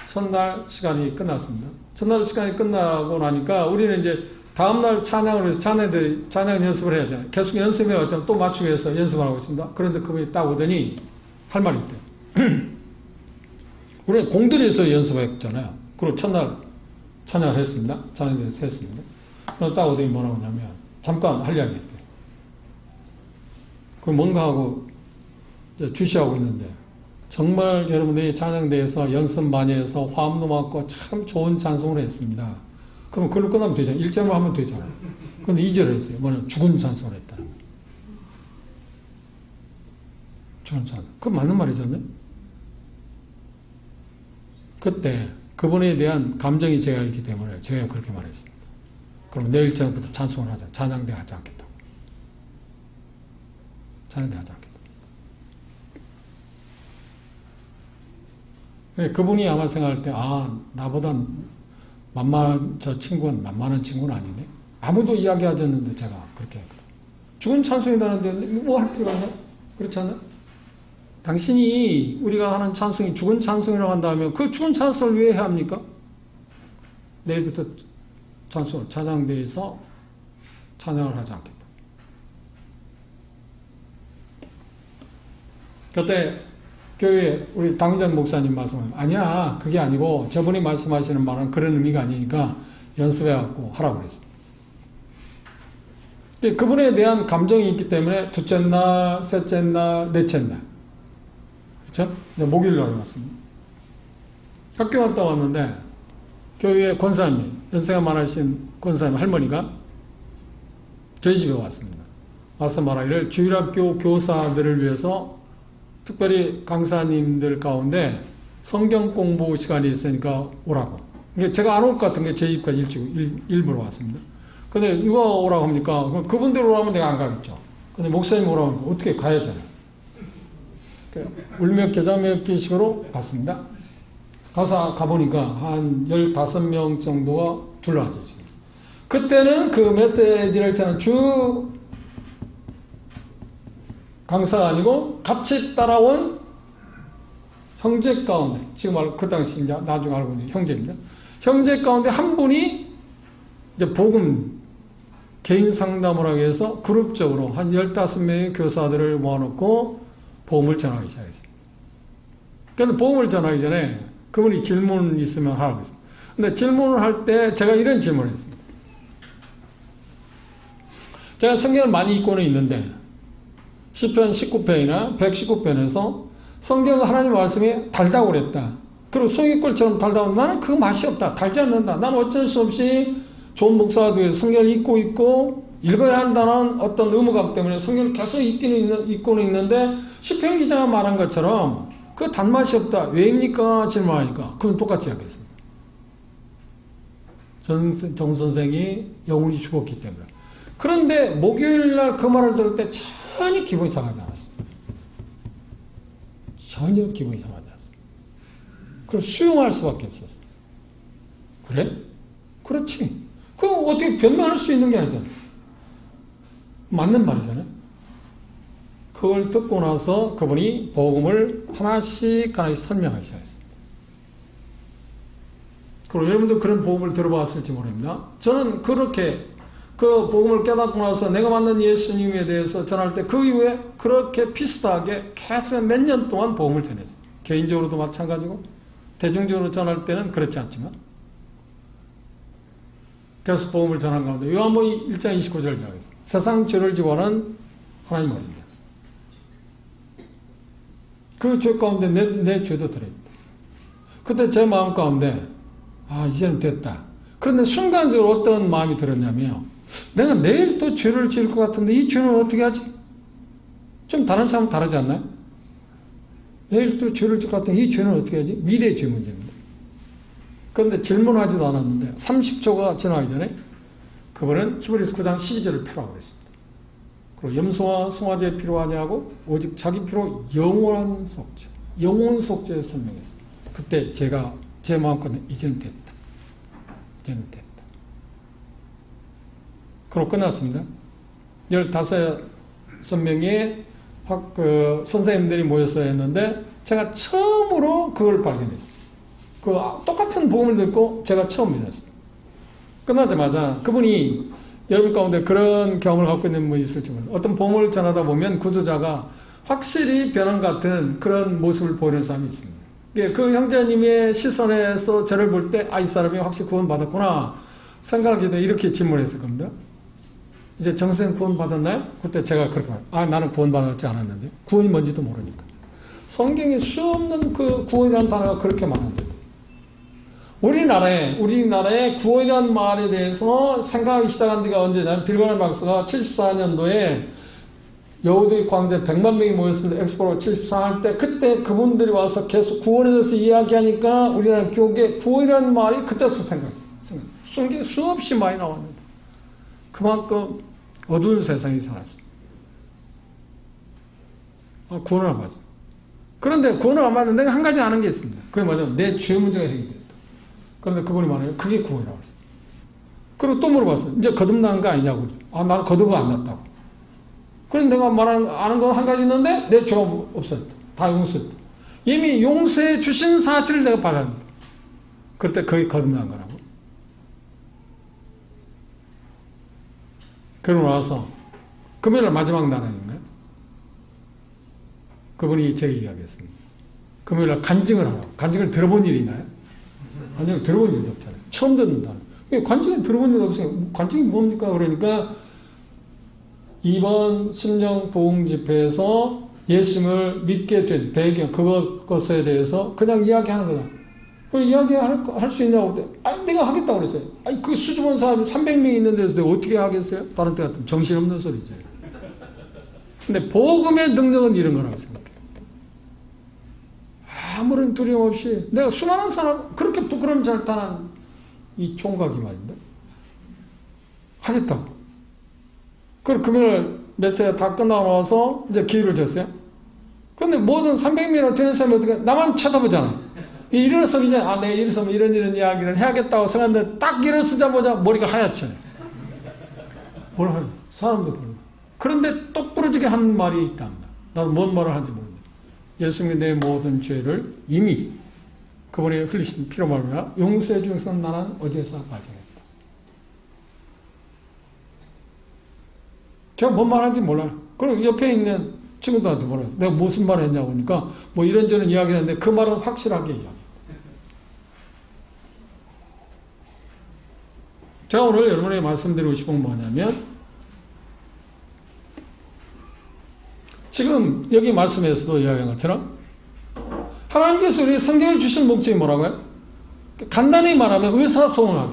A: 첫날 시간이 끝났습니다. 첫날 시간이 끝나고 나니까 우리는 이제 다음날 찬양을 해서 찬양 연습을 해야 되잖아요. 계속 연습해왔잖아요. 또 맞추기 위해서 연습을 하고 있습니다. 그런데 그분이 딱 오더니 할 말이 있대요. 우리는 공들여서 연습했잖아요. 그리고 첫날 찬양을 했습니다. 찬양을 했습니다. 그럼 딱 오더니 뭐라고 하냐면 잠깐 할 이야기 했대요. 그 뭔가 하고 주시하고 있는데 정말 여러분들이 찬양대에서 연습 많이 해서 화음도 많고 참 좋은 찬송을 했습니다. 그럼 그걸로 끝나면 되잖아요. 1절만 하면 되잖아요. 그런데 2절을 했어요. 뭐냐면 죽은 찬송을 했다는 거예요. 죽은 찬송. 그건 맞는 말이잖아요. 그때 그분에 대한 감정이 제가 있기 때문에 제가 그렇게 말했습니다. 그럼 내일 저녁부터 찬송을 하자. 찬양대 하지 않겠다고. 찬양대 하지 않겠다고. 그분이 아마 생각할 때, 나보다 저 친구는 만만한 친구는 아니네. 아무도 이야기하지 않는데 제가 그렇게 했거든. 죽은 찬송이라는데 뭐 할 필요가 있나? 그렇지 않나? 당신이 우리가 하는 찬송이 죽은 찬송이라고 한다면 그 죽은 찬송을 왜 해야 합니까? 내일부터 찬양대에서 찬양을 하지 않겠다. 그때 교회 우리 당장 목사님 말씀을 아니야 그게 아니고 저분이 말씀하시는 말은 그런 의미가 아니니까 연습해갖고 하라고 그랬어요. 그분에 대한 감정이 있기 때문에 둘째 날, 셋째 날, 넷째 날 그렇죠? 목요일날 왔습니다. 학교 갔다 왔는데 교회 권사님 연세가 많으신 권사님 할머니가 저희 집에 왔습니다. 와서 말하기를 주일학교 교사들을 위해서 특별히 강사님들 가운데 성경 공부 시간이 있으니까 오라고. 제가 안 올 것 같은 게 제 집까지 일부러 왔습니다. 근데 누가 오라고 합니까? 그분들 오라면 내가 안 가겠죠. 근데 목사님 오라고 하면 어떻게 가야잖아요. 울며 겨자 먹기식으로 갔습니다. 가보니까 한 15명 정도가 둘러앉아 있습니다. 그때는 그 메시지를 저는 강사가 아니고 같이 따라온 형제 가운데, 지금 말로 그 당시 이제 나중에 알고 있는 형제입니다. 형제 가운데 한 분이 이제 복음 개인 상담을 하기 위해서 그룹적으로 한 15명의 교사들을 모아놓고 복음을 전하기 시작했어요. 그런데 복음을 전하기 전에 그분이 질문 있으면 하라고 했어요. 근데 질문을 할 때 제가 이런 질문을 했습니다. 제가 성경을 많이 읽고는 있는데 시편 19편이나 119편에서 성경 하나님 말씀이 달다고 그랬다. 그리고 송이꿀처럼 달다고 나는 그 맛이 없다. 달지 않는다. 나는 어쩔 수 없이 좋은 목사가 되어 성경을 읽고 있고 읽어야 한다는 어떤 의무감 때문에 성경을 계속 읽고는 있는데 시편 기자가 말한 것처럼 그 단맛이 없다. 왜입니까? 질문하니까 그건 똑같이 하겠습니다. 정 선생이 영혼이 죽었기 때문에. 그런데 목요일날 그 말을 들을 때 전혀 기분이 상하지 않았습니다. 전혀 기분이 상하지 않았습니다. 그럼 수용할 수밖에 없었어요. 그래? 그렇지. 그럼 어떻게 변명할 수 있는 게 아니잖아요. 맞는 말이잖아요. 그걸 듣고 나서 그분이 복음을 하나씩 설명하기 시작했습니다. 그리고 여러분도 그런 복음을 들어봤을지 모릅니다. 저는 그렇게 그 복음을 깨닫고 나서 내가 만난 예수님에 대해서 전할 때 그 이후에 그렇게 비슷하게 계속 몇 년 동안 복음을 전했어요. 개인적으로도 마찬가지고 대중적으로 전할 때는 그렇지 않지만 그래서 복음을 전한 가운데 요한복음 1장 29절을 기억해서 세상 죄를 지고 하는 하나님 어린다. 그 죄 가운데 내 죄도 들어있다. 그때 제 마음 가운데 이제는 됐다. 그런데 순간적으로 어떤 마음이 들었냐면요. 내가 내일 또 죄를 지을 것 같은데 이 죄는 어떻게 하지? 좀 다른 사람 다르지 않나요? 내일 또 죄를 지을 것 같은데 이 죄는 어떻게 하지? 미래의 죄 문제입니다. 그런데 질문하지도 않았는데 30초가 지나기 전에 그분은 히브리서 9장 12절을 펴라고 그랬습니다. 그리고 염소와 송아지에 필요하지 하고 오직 자기 피로 영원한 속죄, 영원 속죄에 설명했습니다. 그때 제 마음껏은 이제는 됐다. 이제는 됐다. 그리고 끝났습니다. 15명의 선생님들이 모여서 했는데 제가 처음으로 그걸 발견했어요. 똑같은 복음을 듣고 제가 처음 믿었어요. 끝나자마자 그분이 여러분 가운데 그런 경험을 갖고 있는 분이 있을지 모릅니다. 어떤 복음을 전하다 보면 구두자가 확실히 변한 같은 그런 모습을 보이는 사람이 있습니다. 그 형제님의 시선에서 저를 볼 때 이 사람이 확실히 구원받았구나 생각이 돼 이렇게 질문했을 겁니다. 이제 정선 구원 받았나요? 그때 제가 그렇게 말해요. 나는 구원 받았지 않았는데 구원이 뭔지도 모르니까. 성경에 수없는 그 구원이라는 단어가 그렇게 많은데 우리나라에 구원이라는 말에 대해서 생각하기 시작한 지가 언제냐면 빌거나 박사가 74년도에 여우대 광제 100만 명이 모였을 때 엑스포로 74 할 때 그때 그분들이 와서 계속 구원에 대해서 이야기하니까 우리나라 교계 구원이라는 말이 그때서 생각해요. 수없이 많이 나왔는데 그만큼 어두운 세상이 살았어요. 구원을 안 받았어요. 그런데 구원을 안 받는데 내가 한 가지 아는 게 있습니다. 그게 뭐냐면 내 죄 문제가 해결됐다. 그런데 그분이 말해요. 그게 구원이라고 했어요. 그리고 또 물어봤어요. 이제 거듭난 거 아니냐고. 나는 거듭은 안 났다고. 그런데 내가 아는 건 한 가지 있는데 내 죄가 없었다. 다 용서했다. 이미 용서해 주신 사실을 내가 받았는데 그때 그게 거듭난 거라고. 그러고 나서 금요일 마지막 날 아닌가요? 그분이 제게 이야기했습니다. 금요일 간증을 하라고. 간증을 들어본 일이 있나요? 간증을 들어본 일이 없잖아요. 처음 듣는다. 간증을 들어본 일이 없어요. 간증이 뭡니까? 그러니까 이번 심령 보응 집회에서 예수님을 믿게 된 배경, 그것에 대해서 그냥 이야기하는 거다. 그 이야기할 수 있냐고. 내가 하겠다고 그랬어요. 그 수줍은 사람이 300명이 있는 데서 내가 어떻게 하겠어요? 다른 때 같으면 정신없는 소리죠. 근데 복음의 능력은 이런 거라고 생각해요. 아무런 두려움 없이 내가 수많은 사람, 그렇게 부끄러움 잘 타는 이 총각이 말인데 하겠다고. 그리고 금요일 메시지가 다 끝나고 나서 이제 기회를 줬어요. 근데 모든 300명이나 되는 사람이 어떻게 나만 쳐다보잖아. 일어서기 전에 내가 일어서면 이런 이야기를 해야겠다고 생각했는데 딱 일어서자마자 머리가 하얗죠. 뭐라 하냐. 사람도 보는. 그런데 똑부러지게 하는 말이 있답니다. 나도 뭔 말을 하는지 모르는데 예수님이 내 모든 죄를 이미 그분이 흘리신 피로 말미암아 용서해 주셔서 나는 어제서 발견했다. 제가 뭔 말하는지 몰라요. 그리고 옆에 있는 친구들한테 몰라요. 내가 무슨 말을 했냐고 하니까 뭐 이런저런 이야기를 했는데 그 말은 확실하게 이야기해요. 제가 오늘 여러분에게 말씀드리고 싶은 건 뭐냐면 지금 여기 말씀에서도 이야기한 것처럼 하나님께서 우리 성경을 주신 목적이 뭐라고요? 간단히 말하면 의사소통하기.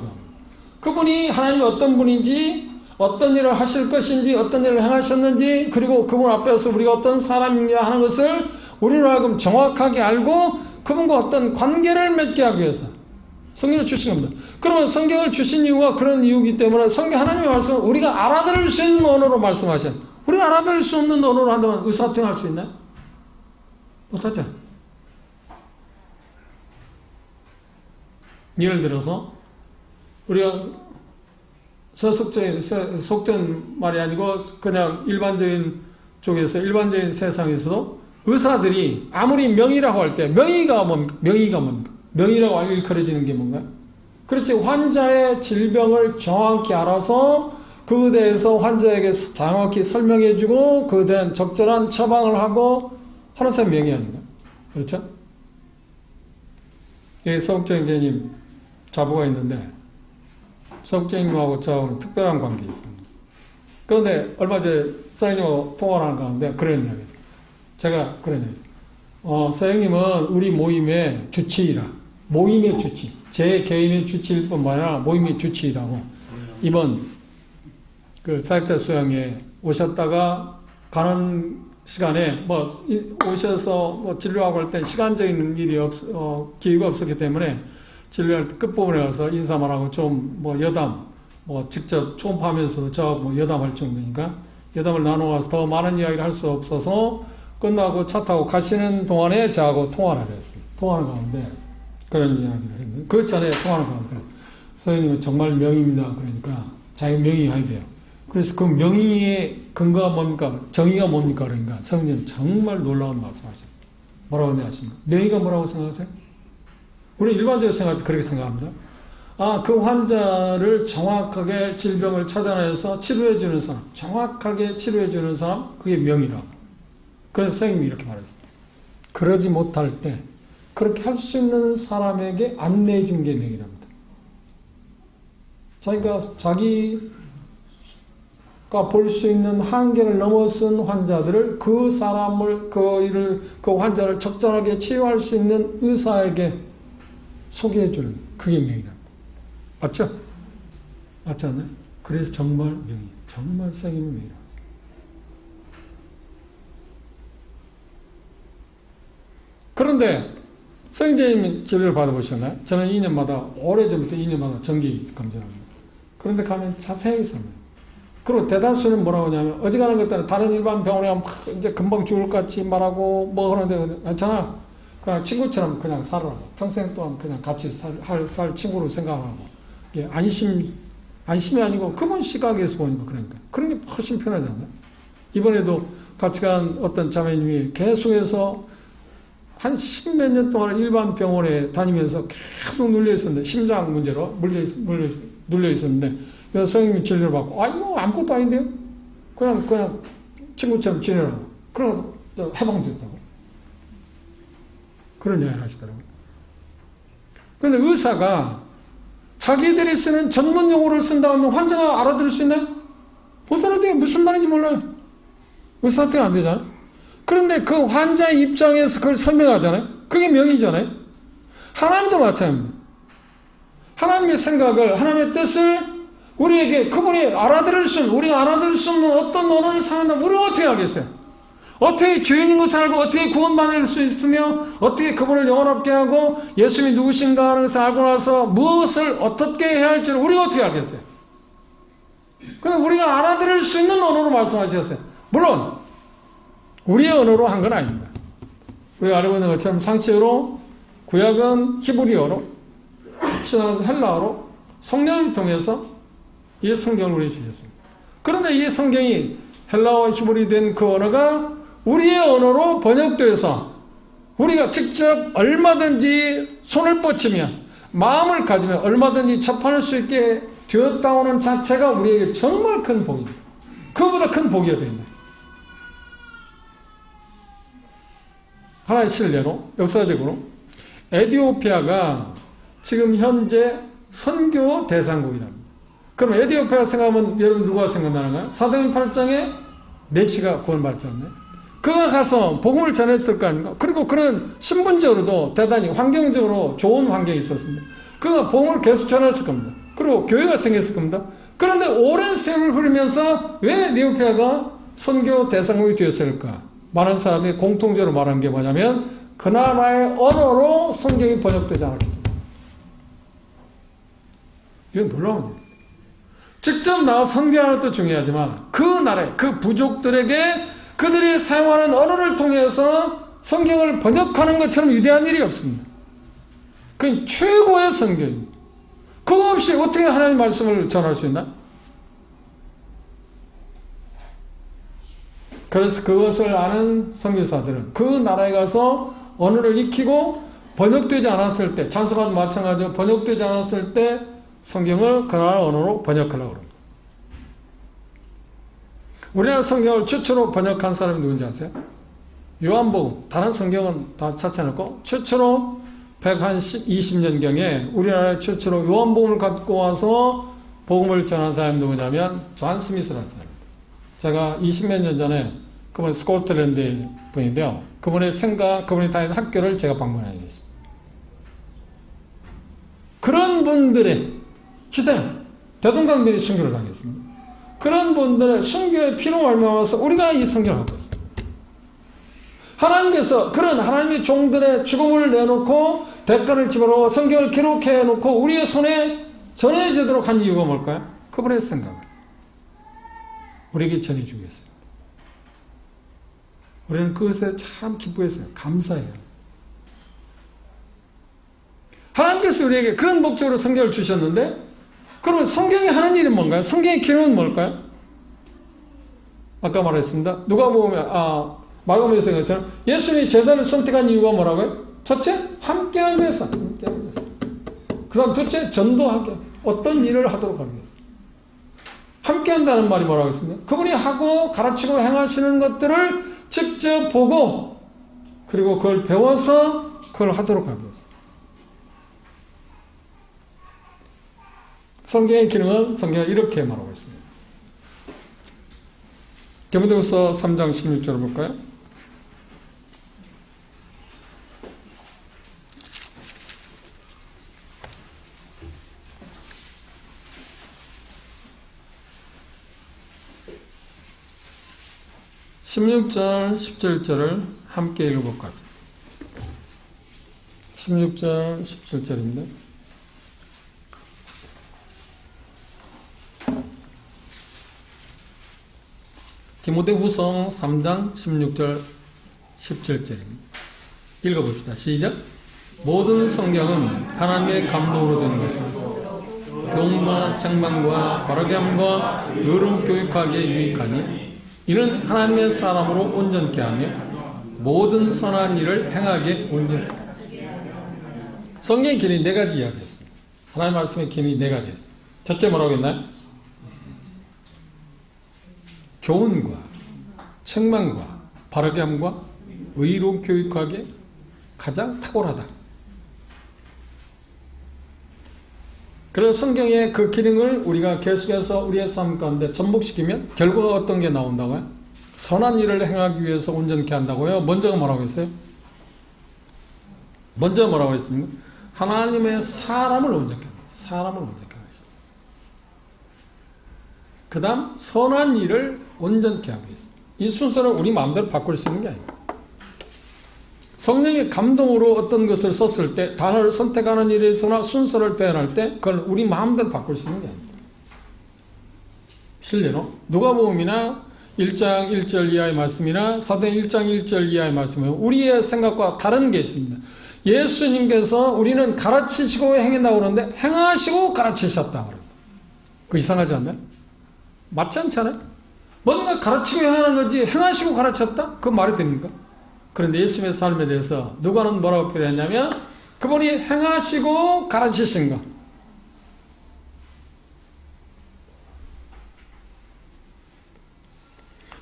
A: 그분이 하나님이 어떤 분인지 어떤 일을 하실 것인지 어떤 일을 행하셨는지 그리고 그분 앞에서 우리가 어떤 사람이냐 하는 것을 우리로 하여금 정확하게 알고 그분과 어떤 관계를 맺게 하기 위해서 성경을 주신 겁니다. 그러면 성경을 주신 이유가 그런 이유이기 때문에 성경 하나님의 말씀을 우리가 알아들을 수 있는 언어로 말씀하셔. 우리가 알아들을 수 없는 언어로 한다면 의사소통할 수 있나요? 못하죠. 예를 들어서 우리가 속된 말이 아니고 그냥 일반적인 쪽에서 일반적인 세상에서도 의사들이 아무리 명의라고 할 때 명의가 뭡니까? 명의라고 일컬어지는 게 뭔가? 그렇지, 환자의 질병을 정확히 알아서 그에 대해서 환자에게 정확히 설명해주고 그에 대한 적절한 처방을 하고 하는 사람이 명의 아닌가? 그렇죠? 여기 서욱정제님 자부가 있는데 서욱정님하고 저하고는 특별한 관계 있습니다. 그런데 얼마 전에 사장님하고 통화를 하는 가운데 그런 이야기 했어요. 제가 그런 이야기 했어요. 사장님은 우리 모임의 주치의라. 모임의 주치. 제 개인의 주치일 뿐만 아니라 모임의 주치의라고. 이번 그 사역자 수양에 오셨다가 가는 시간에 오셔서 진료하고 할 때 시간적인 일이 기회가 없었기 때문에 진료할 때 끝부분에 가서 인사만 하고 좀 여담, 직접 초음파하면서도 저하고 여담할 정도니까 여담을 나누어서 더 많은 이야기를 할 수 없어서 끝나고 차 타고 가시는 동안에 저하고 통화를 했어요. 통화하는 가운데 그런 이야기를 했는데 그 전에 통화하는 가운데 선생님은 정말 명의입니다. 그러니까 자기 명의해야 돼요. 그래서 그 명의의 근거가 뭡니까? 정의가 뭡니까? 그러니까 성님 정말 놀라운 말씀하셨어요. 뭐라고 하십니까? 명의가 뭐라고 생각하세요? 우리 일반적으로 생각할 때 그렇게 생각합니다. 그 환자를 정확하게 질병을 찾아내서 치료해주는 사람, 정확하게 치료해주는 사람, 그게 명의라고. 그래서 선생님이 이렇게 말했습니다. 그러지 못할 때 그렇게 할 수 있는 사람에게 안내해준 게 명의랍니다. 그러니까 자기가 볼 수 있는 한계를 넘어선 환자들을 그 사람을, 그 환자를 적절하게 치유할 수 있는 의사에게 소개해주는 그게 명의랍니다. 맞죠? 맞지 않나요? 그래서 정말 명의, 정말 선생님의 명의랍니다. 그런데 선생님 진료를 받아보셨나요? 저는 2년마다, 오래전부터 2년마다 정기 검진합니다. 그런데 가면 자세히 설명해요. 그리고 대다수는 뭐라고 하냐면 어지간한 것들은 다른 일반 병원에 가면 이제 금방 죽을 것 같이 말하고 하는데 괜찮아. 그냥 친구처럼 그냥 살아라. 평생 동안 그냥 같이 살 친구로 생각하고. 이게 안심이 아니고 그분 시각에서 보니까 그러니까. 그런 게 훨씬 편하지 않나요? 이번에도 같이 간 어떤 자매님이 계속해서 한 10몇 년 동안 일반 병원에 다니면서 계속 눌려 있었는데, 심장 문제로 눌려 있었는데, 그래서 선생님이 진료를 받고, 이거 아무것도 아닌데요? 그냥 친구처럼 지내라고. 그러고 해방됐다고. 그런 이야기를 하시더라고요. 그런데 의사가 자기들이 쓰는 전문 용어를 쓴다 하면 환자가 알아들을 수 있나요? 못 알아들어요. 무슨 말인지 몰라요. 의사한테는 안 되잖아요. 그런데 그 환자의 입장에서 그걸 설명하잖아요. 그게 명의잖아요. 하나님도 마찬가지입니다. 하나님의 생각을, 하나님의 뜻을 우리에게 그분이 우리가 알아들을 수 없는 어떤 언어를 사용한다면 우리는 어떻게 알겠어요? 어떻게 죄인인 것을 알고 어떻게 구원받을 수 있으며 어떻게 그분을 영원롭게 하고 예수님이 누구신가 하는 것을 알고 나서 무엇을 어떻게 해야 할지를 우리가 어떻게 알겠어요? 그런데 우리가 알아들을 수 있는 언어로 말씀하셨어요. 물론 우리의 언어로 한 건 아닙니다. 우리가 알고 있는 것처럼 상체어로, 구약은 히브리어로, 신약은 헬라어로 성령을 통해서 이 성경을 우리에게 주셨습니다. 그런데 이 성경이 헬라어, 히브리 된 그 언어가 우리의 언어로 번역돼서 우리가 직접 얼마든지 손을 뻗치면, 마음을 가지면 얼마든지 접할 수 있게 되었다오는 자체가 우리에게 정말 큰 복입니다. 그보다 큰 복이 어디 있나요? 하나의 실례로, 역사적으로 에티오피아가 지금 현재 선교 대상국이랍니다. 그럼 에티오피아 생각하면 여러분 누가 생각나는가요? 사도행 8장에 네시가 구원받지 않나요? 그가 가서 복음을 전했을 거 아닙니까? 그리고 그런 신분적으로도 대단히 환경적으로 좋은 환경이 있었습니다. 그가 복음을 계속 전했을 겁니다. 그리고 교회가 생겼을 겁니다. 그런데 오랜 세월을 흐르면서 왜 에티오피아가 선교 대상국이 되었을까? 많은 사람이 공통적으로 말하는 게 뭐냐면 그 나라의 언어로 성경이 번역되지 않았기 때문에. 이건 놀라운 일입니다. 직접 나와 선교하는 것도 중요하지만 그 나라의 그 부족들에게 그들이 사용하는 언어를 통해서 성경을 번역하는 것처럼 위대한 일이 없습니다. 그건 최고의 성경입니다. 그거 없이 어떻게 하나님의 말씀을 전할 수 있나? 그래서 그것을 아는 선교사들은 그 나라에 가서 언어를 익히고 번역되지 않았을 때, 찬송가도 마찬가지로 번역되지 않았을 때 성경을 그 나라 언어로 번역하려고 합니다. 우리나라 성경을 최초로 번역한 사람이 누군지 아세요? 요한복음. 다른 성경은 다 찾아놓고 최초로 120년경에 우리나라에 최초로 요한복음을 갖고 와서 복음을 전한 사람이 누구냐면 존 스미스라는 사람입니다. 제가 20몇 년 전에 그분 스코틀랜드 분인데요. 그분의 생각, 그분이 다니는 학교를 제가 방문하게 됐습니다. 그런 분들의 희생, 대동강변이 순교를 당했습니다. 그런 분들의 순교의 피로 말미암아서 우리가 이 성경을 갖고 있습니다. 하나님께서 그런 하나님의 종들의 죽음을 내놓고 대가를 집어넣어 성경을 기록해 놓고 우리의 손에 전해지도록 한 이유가 뭘까요? 그분의 생각을 우리에게 전해주기 위해서요. 우리는 그것에 참 기뻐했어요. 감사해요. 하나님께서 우리에게 그런 목적으로 성경을 주셨는데, 그러면 성경이 하는 일은 뭔가요? 성경의 기능은 뭘까요? 아까 말했습니다. 누가 보면 마가복음에서 것처럼 예수님이 제자를 선택한 이유가 뭐라고요? 첫째, 함께하기 위해서. 그 다음 둘째, 전도하게. 어떤 일을 하도록 하기 위해서. 함께한다는 말이 뭐라고 했습니까? 그분이 하고 가르치고 행하시는 것들을 직접 보고 그리고 그걸 배워서 그걸 하도록 하기 위해서. 성경의 기능은 성경을 이렇게 말하고 있습니다. 디모데후서 3장 16절을 볼까요? (16절) (17절을) 함께 읽어볼까요? 16절 17절입니다. 디모데후서 3장 16절 17절입니다. 읽어봅시다. 시작. 모든 성경은 하나님의 감동으로 된 것이고 교훈과 책망과 바르게 함과 의로운 교육하기에 유익하니 이는 하나님의 사람으로 온전케 하며 모든 선한 일을 행하기에 온전케 합니다. 성경의 길이 네 가지 이야기했습니다. 하나님 말씀의 길이 네 가지 했습니다. 첫째 뭐라고 했나요? 교훈과 책망과 바르게 함과 의로운 교육하기에 가장 탁월하다. 그래서 성경의 그 기능을 우리가 계속해서 우리의 삶 가운데 접목시키면 결과가 어떤 게 나온다고요? 선한 일을 행하기 위해서 온전케 한다고요? 먼저가 뭐라고 했어요? 먼저 뭐라고 했습니까? 하나님의 사람을 온전케 합니다. 사람을 온전케 하겠습니다. 그 다음 선한 일을 온전케 하기 위해서. 이 순서를 우리 마음대로 바꿀 수 있는 게 아닙니다. 성령의 감동으로 어떤 것을 썼을 때 단어를 선택하는 일에 있어나 순서를 표현할 때 그걸 우리 마음대로 바꿀 수 있는 게 아닙니다. 실례로 누가복음이나 1장 1절 이하의 말씀이나 사도행 1장 1절 이하의 말씀은 우리의 생각과 다른 게 있습니다. 예수님께서 우리는 가르치시고 행한다고 그러는데 행하시고 가르치셨다. 그 이상하지 않나요? 맞지 않잖아요? 뭔가 가르치고 행하는 거지 행하시고 가르쳤다? 그 말이 됩니까? 그런데 예수님의 삶에 대해서 누가는 뭐라고 표현했냐면 그분이 행하시고 가르치신 것.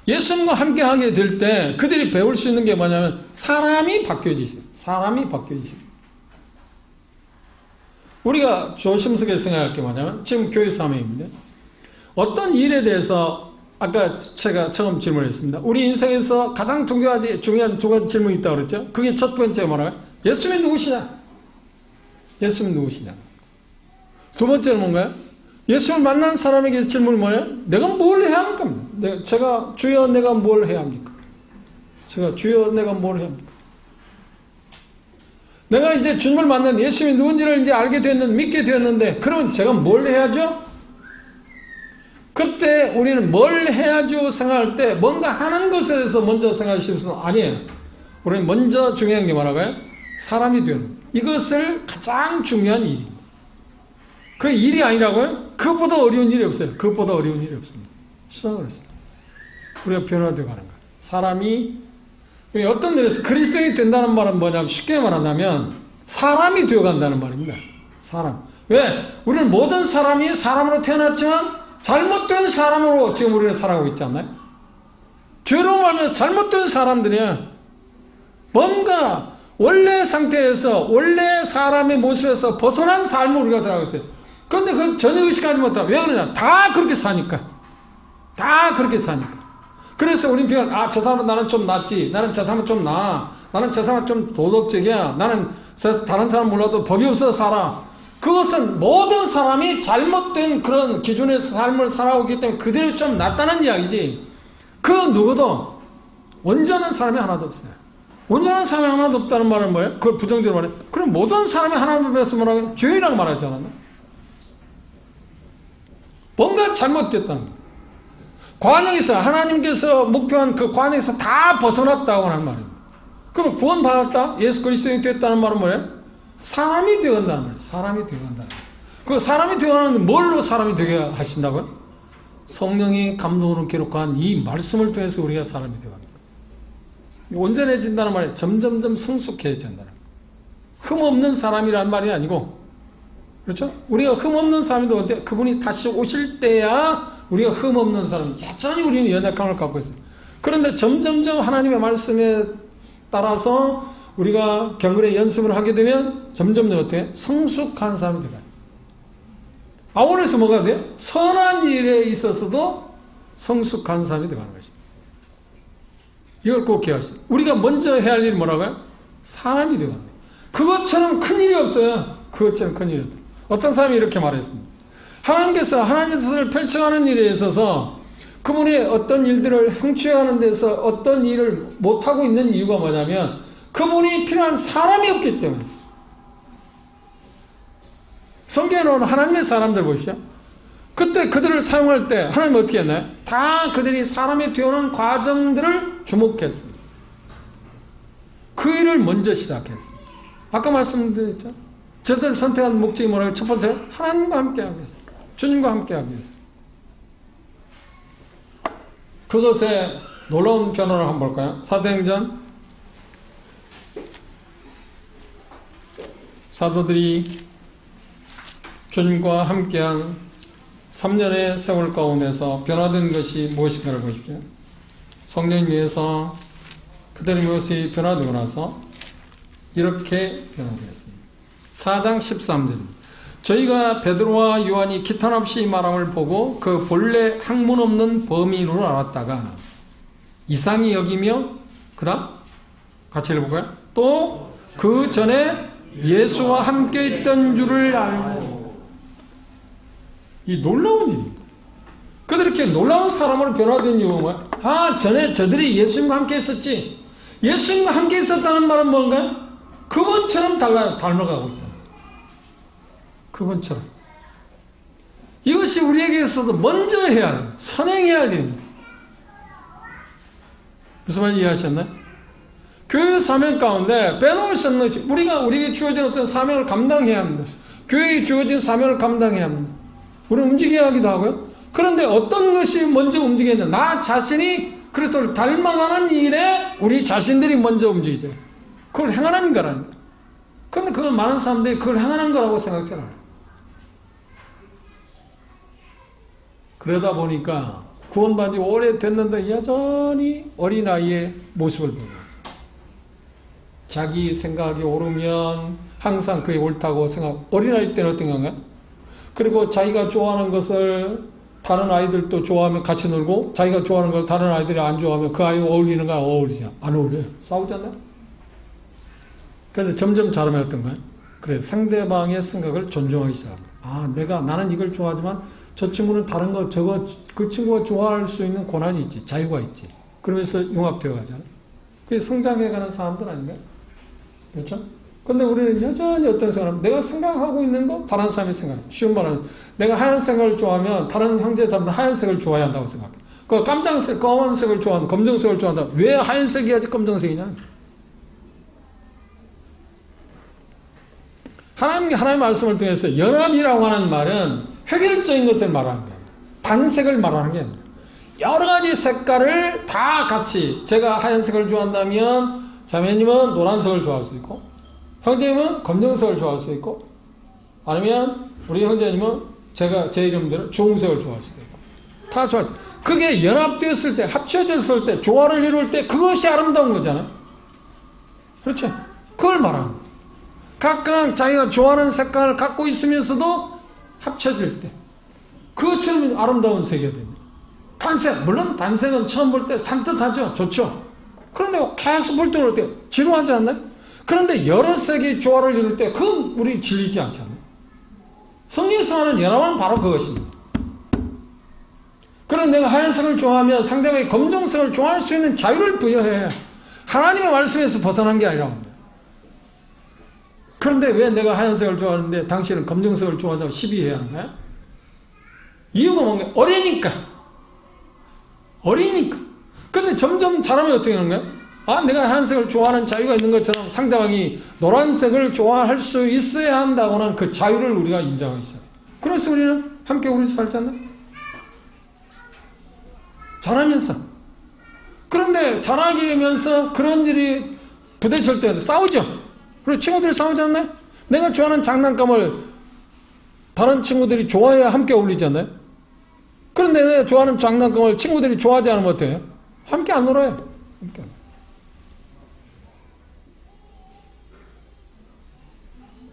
A: 예수님과 함께 하게 될 때 그들이 배울 수 있는 게 뭐냐면 사람이 바뀌어지시다. 사람이 바뀌어지시다. 우리가 조심스럽게 생각할 게 뭐냐면 지금 교회 사명입니다. 어떤 일에 대해서 아까 제가 처음 질문했습니다. 우리 인생에서 가장 중요한 두 가지 질문이 있다고 그랬죠. 그게 첫 번째 뭐라고요? 예수님이 누구시냐? 예수님이 누구시냐? 두 번째는 뭔가요? 예수님을 만난 사람에게 질문이 뭐예요? 내가 뭘 해야 합니까? 제가 주여 내가 뭘 해야 합니까? 제가 주여 내가 뭘 해야 합니까? 내가 이제 주님을 만난 예수님이 누군지를 이제 알게 됐는데 믿게 되었는데 그러면 제가 뭘 해야죠? 그때 우리는 뭘 해야죠 생각할 때 뭔가 하는 것에 대해서 먼저 생각하실 수는 아니에요. 우리는 먼저 중요한 게 뭐라고요? 사람이 되는 이것을 가장 중요한 일입니다. 그 일이 아니라고요? 그것보다 어려운 일이 없어요. 그것보다 어려운 일이 없습니다. 수상을 했습니다. 우리가 변화되어 가는 거예요. 사람이 어떤 일에서 그리스도인이 된다는 말은 뭐냐면 쉽게 말한다면 사람이 되어간다는 말입니다. 사람. 왜? 우리는 모든 사람이 사람으로 태어났지만 잘못된 사람으로 지금 우리는 살아가고 있지 않나요? 죄로 말하면 잘못된 사람들이야. 뭔가 원래 상태에서 원래 사람의 모습에서 벗어난 삶을 우리가 살아가고 있어요. 그런데 그걸 전혀 의식하지 못하고 왜 그러냐? 다 그렇게 사니까. 다 그렇게 사니까. 그래서 우리는 비관, 저 사람은 나는 좀 낫지. 나는 저 사람은 좀 나아. 나는 저 사람은 좀 도덕적이야. 나는 다른 사람 몰라도 법이 없어서 살아. 그것은 모든 사람이 잘못된 그런 기준의 삶을 살아오기 때문에 그대로 좀 낫다는 이야기지. 그 누구도 온전한 사람이 하나도 없어요. 온전한 사람이 하나도 없다는 말은 뭐예요? 그걸 부정적으로 말해. 그럼 모든 사람이 하나님에서 뭐라고? 죄인이라고 말하지 않았나? 뭔가 잘못됐다는 거예요. 관역에서 하나님께서 목표한 그 관역에서 다 벗어났다고 하는 말입니다. 그럼 구원받았다? 예수 그리스도인이 됐다는 말은 뭐예요? 사람이 되어간다는 말이에요. 사람이 되어간다는 말이에요. 그 사람이 되어가는데 뭘로 사람이 되게 하신다고요? 성령이 감동으로 기록한 이 말씀을 통해서 우리가 사람이 되어갑니다. 온전해진다는 말이 점점점 성숙해진다는 거예요. 흠없는 사람이란 말이 아니고, 그렇죠? 우리가 흠없는 사람인데 언제 그분이 다시 오실 때야 우리가 흠없는 사람, 여전히 우리는 연약함을 갖고 있어요. 그런데 점점점 하나님의 말씀에 따라서 우리가 경건의 연습을 하게 되면 점점점 어떻게? 성숙한 사람이 되어가요. 아원에서 뭐가 돼요? 선한 일에 있어서도 성숙한 사람이 되어가는 것입니다. 이걸 꼭 기억하시죠. 우리가 먼저 해야 할 일이 뭐라고요? 사람이 되어가는 거예요. 그것처럼 큰 일이 없어요. 그것처럼 큰 일이 없어요. 어떤 사람이 이렇게 말했습니다. 하나님께서 하나님의 뜻을 펼쳐가는 일에 있어서 그분의 어떤 일들을 성취하는 데서 어떤 일을 못하고 있는 이유가 뭐냐면 그분이 필요한 사람이 없기 때문에. 성경에는 하나님의 사람들 보시죠. 그때 그들을 사용할 때 하나님은 어떻게 했나요? 다 그들이 사람이 되어오는 과정들을 주목했습니다. 그 일을 먼저 시작했습니다. 아까 말씀드렸죠. 저들을 선택한 목적이 뭐라고요? 첫 번째로 하나님과 함께하기 위해서, 주님과 함께하기 위해서. 그것의 놀라운 변화를 한번 볼까요? 사도행전 사도들이 주님과 함께한 3년의 세월 가운데서 변화된 것이 무엇인가를 보십시오. 성령에 의해서 그들의 모습이 변화되고 나서 이렇게 변화되었습니다. 4장 13절. 저희가 베드로와 요한이 기탄 없이 말함을 보고 그 본래 학문 없는 범인으로 알았다가 이상히 여기며 그다음 같이 읽어볼까요? 또 그 전에 예수와 함께 있던 줄을 알고. 이 놀라운 일입니다. 그들이 이렇게 놀라운 사람으로 변화된 이유가 뭐야? 전에 저들이 예수님과 함께 있었지. 예수님과 함께 있었다는 말은 뭔가요? 그분처럼 닮아가고 있다. 그분처럼. 이것이 우리에게 있어서 먼저 해야 합니다. 선행해야 할 일입니다. 무슨 말인지 이해하셨나요? 교회 사명 가운데 빼놓을 수 없는 것이 우리에게 주어진 어떤 사명을 감당해야 합니다. 교회에 주어진 사명을 감당해야 합니다. 우리는 움직여야 하기도 하고요. 그런데 어떤 것이 먼저 움직이냐? 나 자신이 그리스도를 닮아가는 일에 우리 자신들이 먼저 움직이죠. 그걸 행하는 거라는 거예요. 그런데 그걸 많은 사람들이 그걸 행하는 거라고 생각하지 않아요. 그러다 보니까 구원받은 지 오래됐는데 여전히 어린아이의 모습을 보여요. 자기 생각이 옳으면 항상 그게 옳다고 생각. 어린아이 때는 어떤 건가요? 그리고 자기가 좋아하는 것을 다른 아이들도 좋아하면 같이 놀고 자기가 좋아하는 걸 다른 아이들이 안 좋아하면 그 아이와 어울리는가? 어울리지 안 어울려요. 싸우잖아요. 그런데 점점 자라면 어떤 거예요? 그래 상대방의 생각을 존중하기 시작합니다. 나는 이걸 좋아하지만 저 친구는 다른 거 그 친구가 좋아할 수 있는 권한이 있지. 자유가 있지. 그러면서 융합되어 가잖아요. 그게 성장해가는 사람들 아닌가요? 그렇죠? 근데 우리는 여전히 어떤 생각을 내가 생각하고 있는 거 다른 사람이 생각해. 쉬운 말하면 내가 하얀색을 좋아하면 다른 형제자매도 하얀색을 좋아해야 한다고 생각해. 그 깜장색, 검은색을 좋아한다, 검정색을 좋아한다. 왜 하얀색이야지 검정색이냐? 하나님의 말씀을 통해서 연합이라고 하는 말은 획일적인 것을 말하는 거예요. 단색을 말하는 게 아닙니다. 여러 가지 색깔을 다 같이, 제가 하얀색을 좋아한다면 자매님은 노란색을 좋아할 수 있고, 형제님은 검정색을 좋아할 수 있고, 아니면 우리 형제님은 제 이름대로 주홍색을 좋아할 수도 있고, 다 좋아할 수 있고. 그게 연합되었을 때, 합쳐졌을 때, 조화를 이룰 때 그것이 아름다운 거잖아요. 그렇죠? 그걸 말하는 거예요. 각각 자기가 좋아하는 색깔을 갖고 있으면서도 합쳐질 때 그것처럼 아름다운 색이 됩니다. 단색, 물론 단색은 처음 볼 때 산뜻하죠. 좋죠. 그런데 계속 볼 때는 어때요? 지루하지 않나요? 그런데 여러 색의 조화를 이룰 때 그건 우리 질리지 않잖아요. 성경에서 하는 연합은 바로 그것입니다. 그런데 내가 하얀색을 좋아하면 상대방이 검정색을 좋아할 수 있는 자유를 부여해. 하나님의 말씀에서 벗어난 게 아니라고 합니다. 그런데 왜 내가 하얀색을 좋아하는데 당신은 검정색을 좋아한다고 시비해야 하는 거야? 이유가 뭔가? 어리니까. 근데 점점 자라면 어떻게 하는 거야? 내가 하얀색을 좋아하는 자유가 있는 것처럼 상대방이 노란색을 좋아할 수 있어야 한다고는 그 자유를 우리가 인정하고 있어요. 그래서 우리는 함께 우리 살지 않나? 자라면서. 그런데 자라게 되면서 그런 일이 부딪힐 때 싸우죠. 그리고 친구들이 싸우지 않나요? 내가 좋아하는 장난감을 다른 친구들이 좋아해야 함께 어울리지 않나요? 그런데 내가 좋아하는 장난감을 친구들이 좋아하지 않으면 어때요? 함께 안 놀아요. 함께 안 놀아요.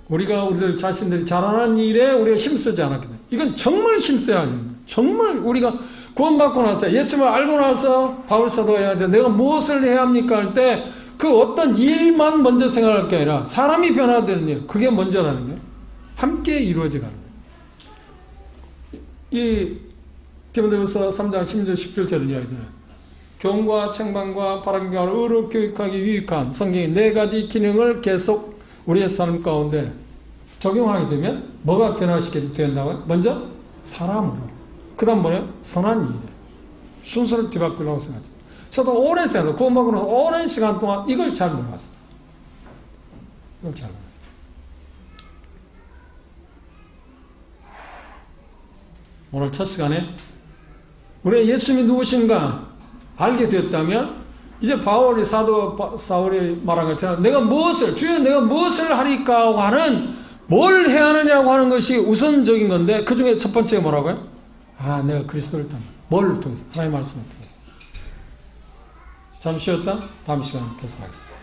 A: 우리가 우리들 자신들이 잘하는 일에 우리가 힘쓰지 않았거든요. 이건 정말 힘써야 하는 거예요. 정말 우리가 구원받고 나서 예수님을 알고 나서 바울사도가 해야죠. 내가 무엇을 해야 합니까? 할 때 그 어떤 일만 먼저 생각할 게 아니라 사람이 변화되는 일, 그게 먼저라는 거예요. 함께 이루어져 가는 거예요. 이 디모데후서 3장 16절 17절은 이야기잖아요. 교훈과 책망과 바른 교훈을 의로 교육하기 유익한 성경의 4가지 기능을 계속 우리의 삶 가운데 적용하게 되면 뭐가 변화시키게 된다고요? 먼저 사람으로, 그 다음 뭐예요? 선한 일, 순서를 뒤바꾸려고 생각하죠. 저도 오랜 시간, 구원받고 나서 오랜 시간 동안 이걸 잘 몰랐어요. 오늘 첫 시간에 우리 예수님이 누구신가 알게 되었다면 이제 사도 사울이 말한 것처럼 주여 내가 무엇을 하리까 하는 뭘 해야 하느냐고 하는 것이 우선적인 건데 그 중에 첫 번째가 뭐라고요? 내가 그리스도를 따라 뭘 통해서? 하나님의 말씀을 통해서. 잠시 쉬었다 다음 시간에 계속하겠습니다.